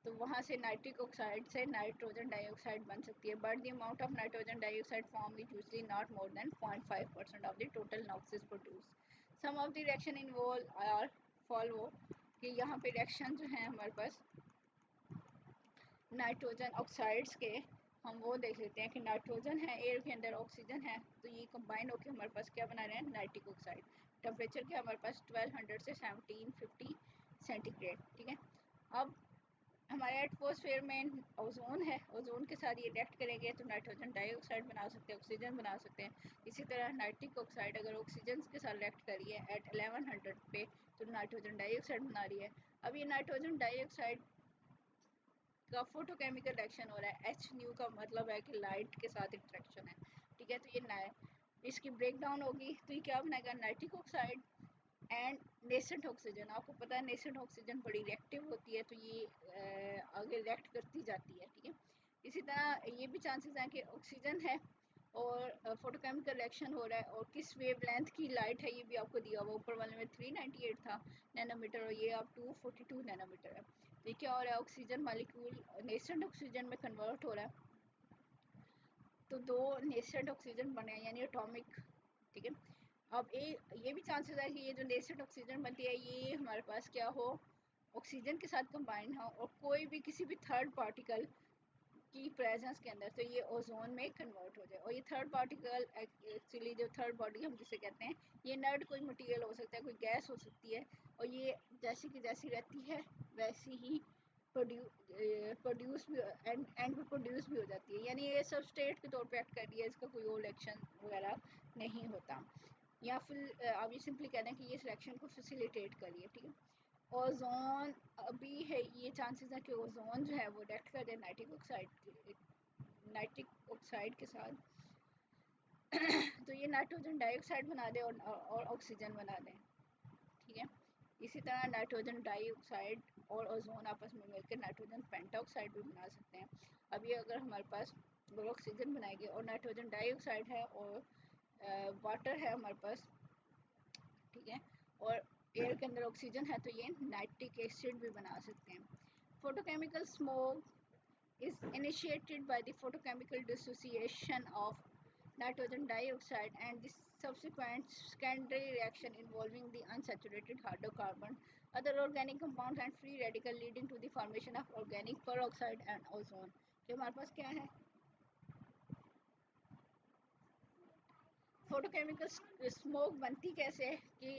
तो वहाँ से नाइट्रिक ऑक्साइड से नाइट्रोजन डाइऑक्साइड बन सकती है, but the amount of nitrogen dioxide form is usually not more than 0.5% of the total NOxes produce. Some of the reaction involve are follow, कि यहाँ पे रिएक्शन जो है हमारे पास नाइट्रोजन ऑक्साइड्स के, हम वो देख लेते हैं कि नाइट्रोजन है एयर के अंदर, ऑक्सीजन है, तो ये कंबाइन होकर हमारे पास क्या बना रहे हैं, नाइट्रिक ऑक्साइड। टेम्परेचर क्या हमारे पास 1200 से 1750 सेंटीग्रेड, ठीक है। अब हमारे एटमॉस्फेयर में ओजोन है, ओजोन के साथ ये रिएक्ट करेंगे तो नाइट्रोजन डाइऑक्साइड बना सकते हैं, ऑक्सीजन बना सकते हैं। इसी तरह नाइट्रिक ऑक्साइड अगर ऑक्सीजन के साथ रिएक्ट करी है एट 1100 पे तो नाइट्रोजन डाइऑक्साइड बना रही है। अब ये नाइट्रोजन डाइऑक्साइड का फोटोकेमिकल रिएक्शन हो रहा है, एच न्यू का मतलब है कि लाइट के साथ इंट्रैक्शन है, ठीक है। तो ये इसकी ब्रेक डाउन होगी तो ये क्या बनाएगा, nitric oxide and nascent oxygen. आपको पता है नेसेंट ऑक्सीजन बड़ी रिएक्टिव होती है, तो ये आगे रिएक्ट करती जाती है, ठीक है। इसी तरह ये भी चांसेस हैं कि ऑक्सीजन है और फोटोकेमिकल रिएक्शन हो रहा है, और किस वेवलेंथ की लाइट है ये भी आपको दिया हुआ, ऊपर वाले में 398 था नैनोमीटर और ये अब 242 नैनोमीटर है। तो ये क्या हो रहा है, ऑक्सीजन मालिक्यूल नेसेंट ऑक्सीजन में कन्वर्ट हो रहा है, तो दो नेसेंट ऑक्सीजन बने हैं यानी एटॉमिक, ठीक है। अब ये भी चांसेस है कि ये जो नेसेंट ऑक्सीजन बनती है ये हमारे पास क्या हो, ऑक्सीजन के साथ कंबाइन हो और कोई भी किसी भी थर्ड पार्टिकल की प्रेजेंस के अंदर, तो ये ओजोन में कन्वर्ट हो जाए। और ये थर्ड पार्टिकल एक्चुअली जो थर्ड बॉडी हम जिसे कहते हैं, ये नर्ड कोई मटेरियल हो सकता है, कोई गैस हो सकती है, और ये जैसी की जैसी रहती है वैसी ही प्रोड्यूस भी एंड में प्रोड्यूस भी हो जाती है, यानी ये सबस्ट्रेट के तौर पे एक्ट कर रही है, इसका कोई और एक्शन वगैरह नहीं होता। या फिर आप ये सिंपली कह दें कि ये सिलेक्शन को फैसिलिटेट कर रही है, ठीक है। ओजोन अभी है, ये चांसेस है कि ओजोन जो है वो रिएक्ट कर दे नाइट्रिक ऑक्साइड के साथ तो ये नाइट्रोजन डाइऑक्साइड बना दे और ऑक्सीजन बना दे, ठीक है। इसी तरह नाइट्रोजन डाइऑक्साइड और ओजोन आपस में मिलकर नाइट्रोजन पेंटाऑक्साइड भी बना सकते हैं। अब ये अगर हमारे पास अगर ऑक्सीजन बनाएंगे और नाइट्रोजन डाइऑक्साइड है और वाटर है हमारे पास, ठीक है, और एयर के अंदर ऑक्सीजन है, तो ये नाइट्रिक एसिड भी बना सकते हैं। Photochemical smoke is initiated by the photochemical dissociation of nitrogen dioxide and the subsequent secondary reaction involving the unsaturated hydrocarbon, other organic compounds and free radical leading to the formation of organic peroxide and ozone। कि हमारे पास क्या है, photochemical smoke बनती कैसे है कि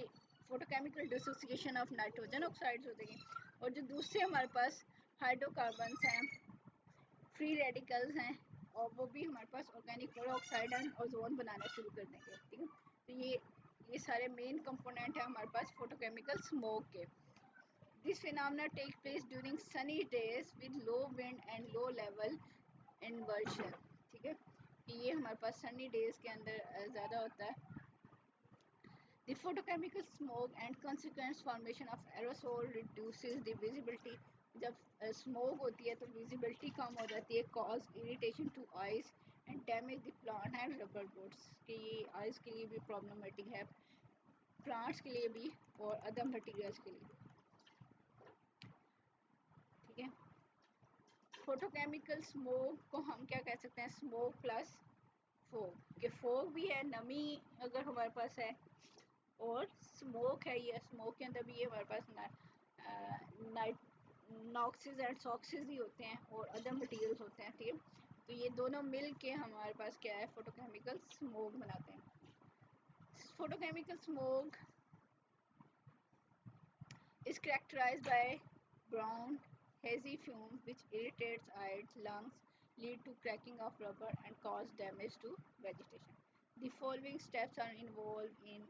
photochemical dissociation of nitrogen oxides होते हैं, और जो दूसरे हमारे पास हाइड्रोकार्बन्स हैं, फ्री रेडिकल्स हैं, और वो भी हमारे पास ऑर्गेनिक पेरोक्साइड एंड ओजोन बनाना शुरू कर देंगे, ठीक है। तो ये सारे मेन कंपोनेंट है हमारे पास फोटोकेमिकल स्मोक के। This phenomena take place during sunny days with low wind and low level inversion, ठीक है। ये हमारे पास सनी डेज के अंदर ज़्यादा होता है। The photochemical smoke and consequent formation of aerosol reduces the visibility। जब स्मोक होती है तो विजिबिलिटी कम हो जाती है, cause irritation to eyes and damage the plant and rubber boats, कि ये आइज के लिए भी प्रॉब्लमेटिक है, प्लांट्स के लिए भी और अदर मटेरियल्स के लिए, ठीक है। फोटोकेमिकल स्मोक को हम क्या कह सकते हैं, स्मोक प्लस फोग के फोग भी है, नमी अगर हमारे पास है, और स्मोक है, ये स्मोक के अंदर भी ये हमारे पास नाइट नॉक्सिस एंड सॉक्सिस ही होते हैं और अदर मटेरियल्स होते हैं, ठीक है। तो ये दोनों मिल के हमारे पास क्या है, फोटोकेमिकल स्मोक बनाते हैं। Photochemical smoke is characterized by brown, hazy fume which irritates eyes, lungs, lead to cracking of rubber and cause damage to vegetation. The following steps are involved in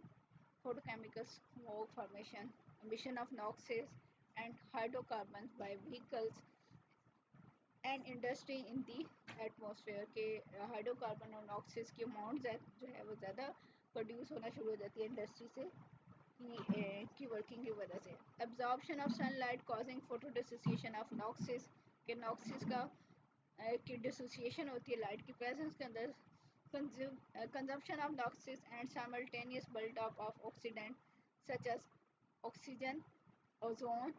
photochemical smoke formation, emission of noxious and hydrocarbons by vehicles and industry in the atmosphere के hydrocarbon और नॉक्सिस की amount जो है वो ज़्यादा produce होना शुरू हो जाती है इंडस्ट्री से की वर्किंग की वजह से। Absorption of sunlight causing photo dissociation of NOxes के नॉक्सिस का की डिसोसिएशन होती है लाइट की प्रेजेंस के अंदर। Consumption of NOxes and simultaneous buildup of oxidant such as oxygen, ozone,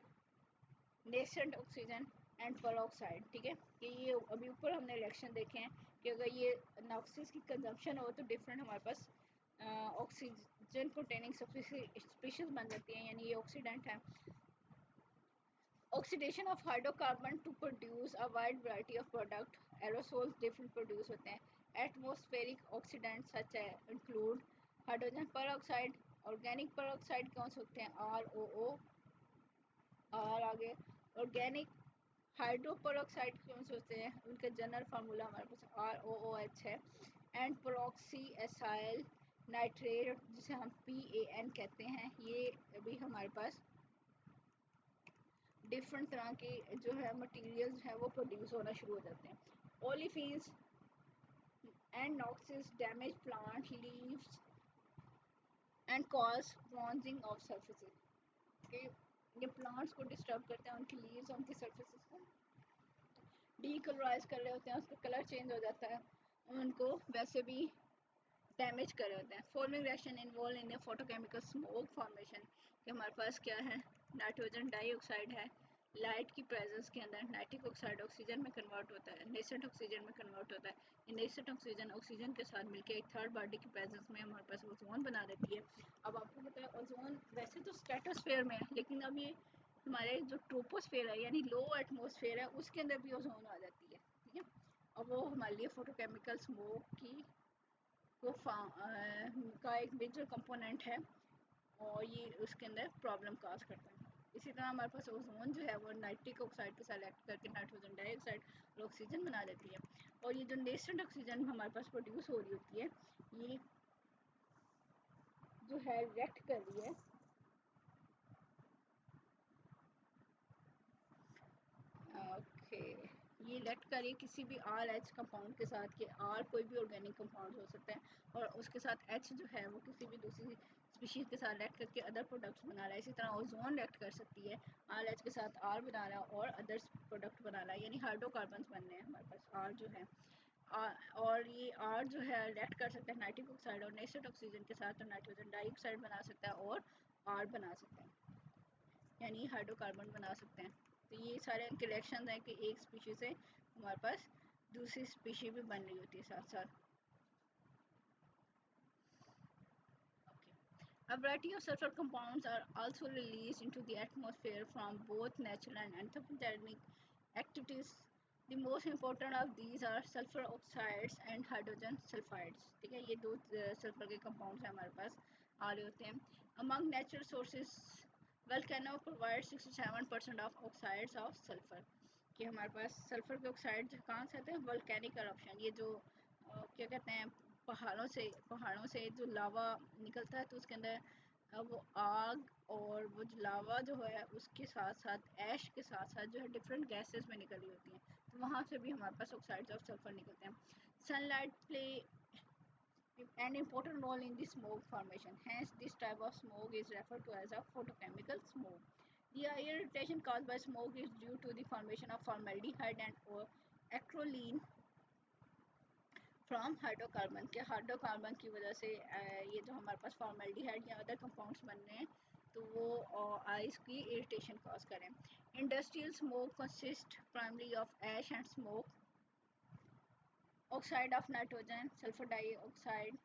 nascent oxygen and peroxide, ठीक है। कि ये अभी ऊपर हमने रिएक्शन देखे हैं कि अगर ये नॉक्सिस की कंजम्पशन हो तो डिफरेंट हमारे पास ऑक्सीजन कंटेनिंग स्पीशीज बन जाती हैं, यानी ये ऑक्सीडेंट है। Oxidation of hydrocarbon to produce a wide variety of product, aerosols different produce होते हैं। Atmospheric oxidant such include hydrogen peroxide, organic peroxide कौन से होते हैं, ROO, और आगे ऑर्गेनिक हाइड्रोपेरोक्साइड कौन से होते हैं, उनका जनरल फार्मूला हमारे पास ROOH है। एंड पेरोक्सी एसाइल नाइट्रेट जिसे हम PAN कहते हैं, ये अभी हमारे पास डिफरेंट तरह के जो है मटेरियल्स हैं वो प्रोड्यूस होना शुरू हो जाते हैं। Olefins and NOxes damage plant leaves and cause bronzing of surfaces, ये प्लांट्स को डिस्टर्ब करते हैं, उनकी लीव्स उनकी सरफेसेस को डीकलराइज कर रहे होते हैं, उसका कलर चेंज हो जाता है, उनको वैसे भी डैमेज कर रहे होते हैं। Forming reaction involve in photochemical smoke formation कि हमारे पास क्या है, नाइट्रोजन डाइऑक्साइड है, लाइट की प्रेजेंस के अंदर नाइट्रिक ऑक्साइड ऑक्सीजन में कन्वर्ट होता है, नेसेंट ऑक्सीजन में कन्वर्ट होता है। ये नेसेंट ऑक्सीजन ऑक्सीजन के साथ मिलकर एक थर्ड बॉडी की प्रेजेंस में हमारे पास ओजोन बना देती है। अब आपको पता है ओजोन वैसे तो स्ट्रेटोस्फेयर में है, लेकिन अब ये हमारे जो ट्रोपोस्फेयर है यानी लो एटमोसफेयर है उसके अंदर भी ओजोन आ जाती है, ठीक है। अब वो हमारे लिए फोटोकेमिकल स्मोक की वो का एक मेजर कंपोनेंट है और ये उसके अंदर प्रॉब्लम काज करता है। इसी तरह हमारे पास ओजोन जो है वो नाइट्रिक ऑक्साइड को सेलेक्ट करके नाइट्रोजन डाइऑक्साइड और ऑक्सीजन बना देती है, और ये जो नेसेंट ऑक्सीजन हमारे पास प्रोड्यूस हो रही होती है ये जो है रिएक्ट कर रही है ओके ये लेट करिए किसी भी RH कंपाउंड के साथ, कि R कोई भी ऑर्गेनिक कंपाउंड हो सकता है और उसके साथ H जो है वो किसी भी दूसरी स्पीशीज के साथ रिएक्ट करके अदर प्रोडक्ट्स बना रहा है। इसी तरह ओजोन रिएक्ट कर सकती है, RH के साथ R बना रहा है और अदर्स प्रोडक्ट बना रहा है, यानी हाइड्रोकार्बन्स बन रहे हैं हमारे पास R जो है। और ये R जो है रिएक्ट कर सकता है नाइट्रिक ऑक्साइड और नेसेंट ऑक्सीजन के साथ, तो नाइट्रोजन डाइऑक्साइड बना सकता है और R बना सकता है, यानी हाइड्रोकार्बन बना सकते हैं। तो ये सारे उनके रिएक्शन हैं कि एक स्पीशी से हमारे पास दूसरी स्पीशी भी बन रही होती है साथ साथ। okay. A variety of sulfur compounds are also released into the atmosphere from both natural and anthropogenic activities. The most important of these are sulfur oxides and hydrogen sulfides, ठीक है। ये दो सल्फर के कंपाउंड्स हमारे पास आ रहे होते हैं। Among natural sources volcano provide 67% of oxides of sulphur, कि हमारे पास सल्फर के ऑक्साइड कहाँ से आते हैं, वोल्केनिक eruption, ये जो क्या कहते हैं पहाड़ों से जो लावा निकलता है तो उसके अंदर वो आग और वो जो लावा जो है उसके साथ साथ ऐश के साथ साथ जो है डिफरेंट गैसेस में निकल रही होती हैं, तो वहाँ से भी हमारे पास ऑक्साइड्स ऑफ सल्फर निकलते हैं। Sunlight play an important role in the smoke formation. Hence, this type of smoke is referred to as a photochemical smoke. The air irritation caused by smoke is due to the formation of formaldehyde and or acrolein from hydrocarbon, के hydrocarbon की वजह से ये जो हमारे पास formaldehyde या other compounds बन रहे हैं तो वो आइस की इरिटेशन कॉज करें। Industrial smoke consist primary of ash and smoke oxide of nitrogen, sulphur dioxide,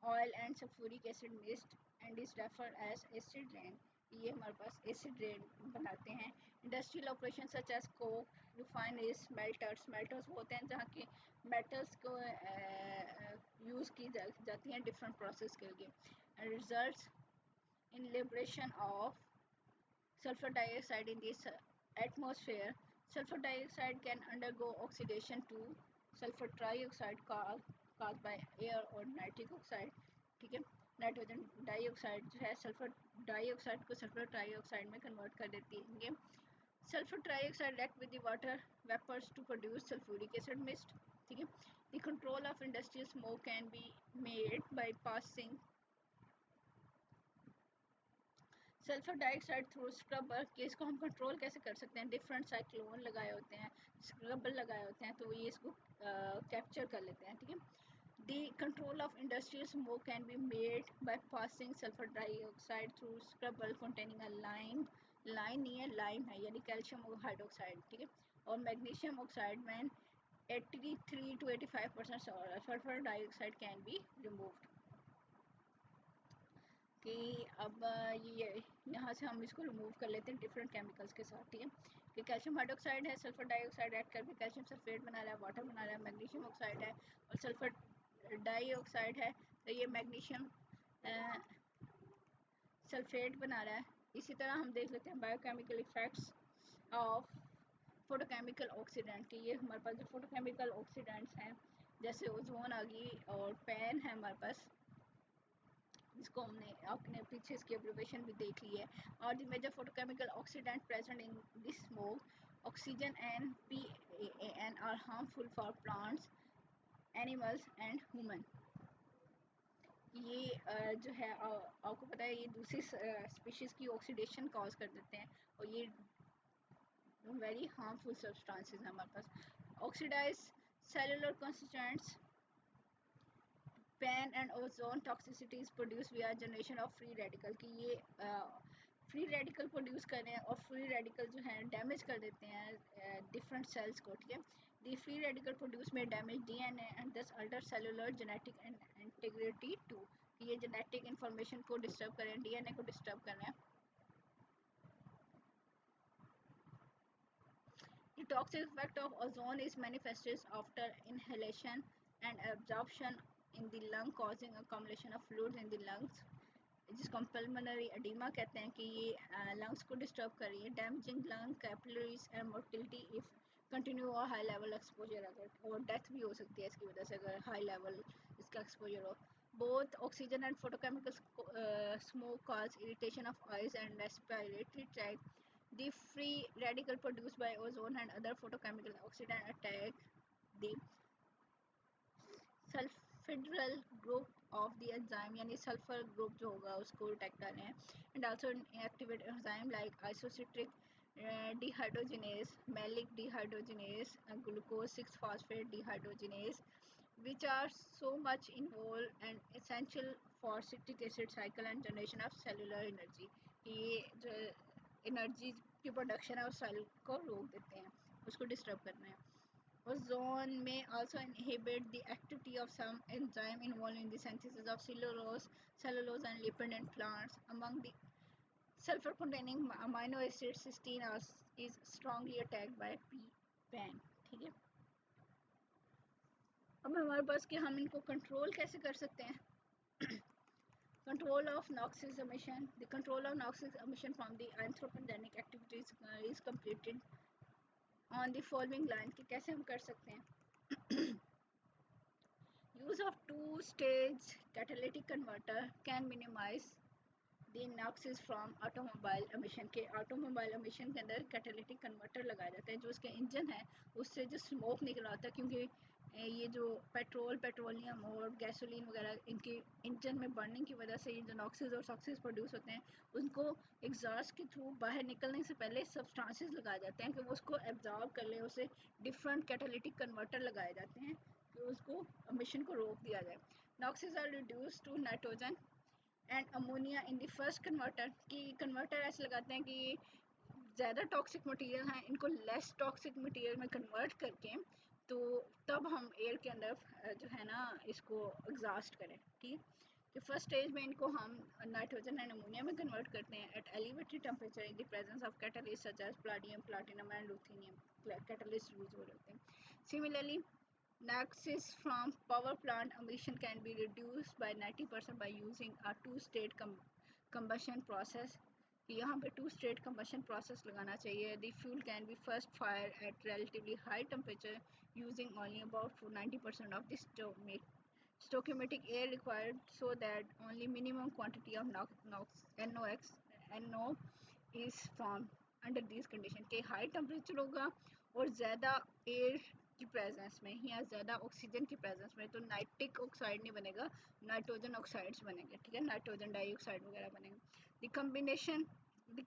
oil and sulphuric acid mist and is refer as acid rain. ये हमारे पास एसिड रेन बनाते हैं। Industrial operation such as coke, refineries, smelters वो होते हैं जहाँ की मेटल्स को यूज़ की जाती हैं डिफरेंट प्रोसेस के लिए। Results in liberation of sulfur dioxide in the atmosphere. Sulfur dioxide can undergo oxidation to sulfur trioxide caused by air और नाइट्रिक ऑक्साइड। ठीक है, नाइट्रोजन डाइऑक्साइड जो है सल्फर डाइऑक्साइड को सल्फर ट्राइऑक्साइड में कन्वर्ट कर देती है। Sulphur trioxide react with the water vapors to produce sulfuric acid mist। ठीक है, the control of industrial smoke can be made by passing sulphur dioxide through scrubber के इसको हम कंट्रोल कैसे कर सकते हैं। डिफरेंट साइक्लोन लगाए होते हैं, स्क्रबर लगाए होते हैं, तो ये इसको कैप्चर कर लेते हैं। ठीक है, the control of industrial smoke can be made by passing sulphur dioxide through scrubber containing a line नहीं है, लाइम है, यानी कैल्शियम हाइड्रोक्साइड। ठीक है, और मैग्नीशियम ऑक्साइड में 83 to 85% sulphur dioxide can be removed. कि अब ये यहाँ से हम इसको रिमूव कर लेते हैं डिफरेंट केमिकल्स के साथ। ठीक है, कि कैल्शियम हाइड्रोक्साइड है, सल्फर डाइऑक्साइड ऐड करके कैल्शियम सल्फेट बना रहा है, वाटर बना रहा है। मैग्नीशियम ऑक्साइड है और सल्फर डाइऑक्साइड है, तो ये मैग्नीशियम सल्फेट बना रहा है। इसी तरह हम देख लेते हैं biochemical effects of photochemical oxidant की। ये हमारे पास जो फोटोकेमिकल ऑक्सीडेंट्स हैं जैसे ओजोन आ गई और पैन है हमारे पास, इसको हमने अपने पीछे इसकी एब्रिवेशन भी देख ली है। और the major photochemical oxidant present in this smoke oxygen and PAN are harmful for plants, animals and human. ये जो है आपको पता है ये दूसरी स्पीशीज़ की ऑक्सीडेशन कॉज कर देते हैं और ये वेरी हार्मफुल सब्सटेंसेस हैं हमारे पास। Oxidize cellular constituents PAN and ozone toxicity is produce via generation of free radical की ये फ्री रेडिकल प्रोड्यूस कर रहे हैं और फ्री रेडिकल जो है डैमेज कर देते हैं डिफरेंट सेल्स को। ठीक है, the free radical produce may damage DNA and thus alter cellular genetic and integrity to, ये जेनेटिक इंफॉर्मेशन को डिस्टर्ब करें, DNA को डिस्टर्ब कर रहे हैं। The toxic effect of ozone is manifested after inhalation and absorption in the lung, causing accumulation of fluids in the lungs, जिसको हम pulmonary oedema कहते हैं। कि ये लंग्स को डिस्टर्ब कर रही है, damaging lung capillaries and mortality if continue और हाई लेवल एक्सपोजर, अगर और डेथ भी हो सकती है इसकी वजह से अगर हाई लेवल इसका एक्सपोजर हो। Both oxygen and photochemical smoke cause irritation of eyes and respiratory tract. The free radical produced by ozone and other photochemical oxidant attack the sulphydryl group of the enzyme, यानी sulphur group जो होगा उसको attack कर रहे हैं। And also inactivate enzyme like isocitric dehydrogenase, malic dehydrogenase, glucose 6 phosphate dehydrogenase which are so much involved and essential for citric acid cycle and generation of cellular energy। ये जो energy की production है उस cell को रोक देते हैं, उसको डिस्टर्ब करते हैं। Ozone may also inhibit the activity of some enzyme involved in the synthesis of cellulose and lipid in plants. Among the sulfur-containing amino acids, cysteine is strongly attacked by PAN। ठीक है, अब हमारे पास कि हम इनको control कैसे कर सकते हैं। Control of NOx emission. The control of NOx emission from the anthropogenic activities is completed on the following line कि कैसे हम कर सकते हैं। Use of two-stage catalytic converter can minimize the NOx from automobile emission। के automobile emission के अंदर catalytic converter लगाया जाता है, जो उसके इंजन है उससे जो स्मोक निकल आता है, क्योंकि ये जो पेट्रोलियम और गैसोलीन वगैरह इनके इंजन में बर्निंग की वजह से ये जो नॉक्सिस और सॉक्सिस प्रोड्यूस होते हैं उनको एग्जॉस्ट के थ्रू बाहर निकलने से पहले सब्सटेंसेस लगाए जाते हैं कि वो उसको एब्जॉर्ब कर ले, उसे डिफरेंट कैटालिटिक कन्वर्टर लगाए जाते हैं कि उसको एमिशन को रोक दिया जाए। NOxes are reduce to nitrogen and ammonia in the first converter. की कन्वर्टर ऐसे लगाते हैं कि ज़्यादा टॉक्सिक मटेरियल हैं इनको लेस टॉक्सिक मटेरियल में कन्वर्ट करके तो तब हम एयर के अंदर जो है ना इसको एग्जॉस्ट करें, ठीक है। कि फर्स्ट स्टेज में इनको हम नाइट्रोजन एंड अमोनिया में कन्वर्ट करते हैं at elevated temperature in the presence of catalyst such as platinum, platinum and ruthenium catalyst use हो रहे होते हैं। Similarly NOx from power plant emission can be reduced by 90% by using a two-state combustion process. यहाँ पे to state combustion process लगाना चाहिए. The fuel can be first fired at relatively high temperature using only about 90% of the stoichiometric air required so that only minimum quantity of NO is formed under these conditions. के high temperature होगा और ज़्यादा air की presence में या ज़्यादा oxygen की presence में तो नाइट्रिक ऑक्साइड नहीं बनेगा, नाइट्रोजन ऑक्साइड्स बनेंगे, ठीक है, नाइट्रोजन डाइऑक्साइड वगैरह बनेंगे। The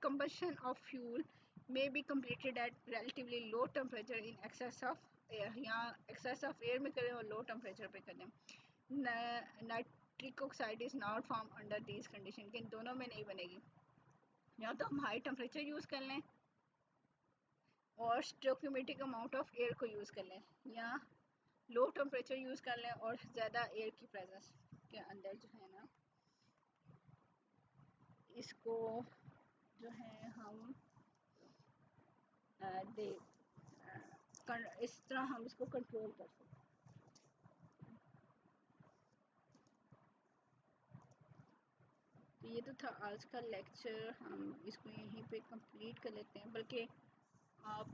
combustion of fuel may be completed at relatively low temperature in excess of air, यहाँ excess of air में करें और low temperature पे करें। Nitric oxide is not form under these condition, इन दोनों में नहीं बनेगी। या तो हम हाई टेम्परेचर यूज़ कर लें और स्टोइकोमेट्रिक अमाउंट ऑफ एयर को यूज़ कर लें, या लो टेम्परेचर यूज़ कर लें और ज़्यादा एयर की प्रेजेंस के अंदर जो है ना इसको जो है हम दे इस तरह हम इसको कंट्रोल कर सकते हैं। तो ये तो था आज का लेक्चर, हम इसको यहीं पे कंप्लीट कर लेते हैं। बल्कि आप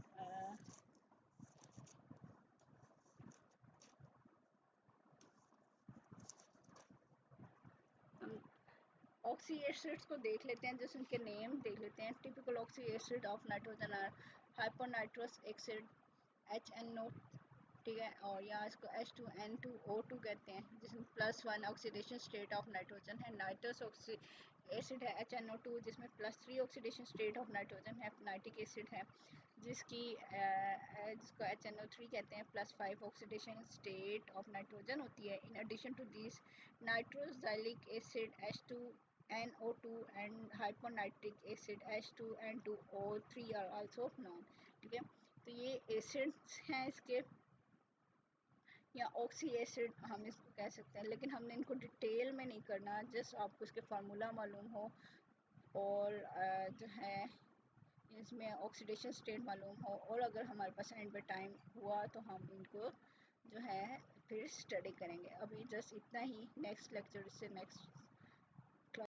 हम ऑक्सी एसिड्स को देख लेते हैं, जैसे उनके नेम देख लेते हैं। Typical oxy acid of nitrogen are hyponitrous acid HNO, ठीक है, और यहाँ इसको H2N2O2 कहते हैं, जिसमें +1 ऑक्सीडेशन स्टेट ऑफ नाइट्रोजन है। नाइट्रस ऑक्सी एसिड है HNO2, जिसमें +3 ऑक्सीडेशन स्टेट ऑफ नाइट्रोजन है। नाइट्रिक एसिड है जिसको HNO3 कहते हैं, +5 ऑक्सीडेशन स्टेट ऑफ नाइट्रोजन होती है। In addition to this nitroxylic acid H2NO2 and hyponitric acid H2N2O3 are also known, ठीक है। तो ये एसिड्स हैं इसके, या ऑक्सी एसिड हम इसको कह सकते हैं, लेकिन हमने इनको डिटेल में नहीं करना, जस्ट आपको इसके फार्मूला मालूम हो और जो है इसमें ऑक्सीडेशन स्टेट मालूम हो, और अगर हमारे पास एंड पे टाइम हुआ तो हम इनको जो है फिर स्टडी करेंगे। अभी जस्ट इतना ही, नेक्स्ट लेक्चर से नेक्स्ट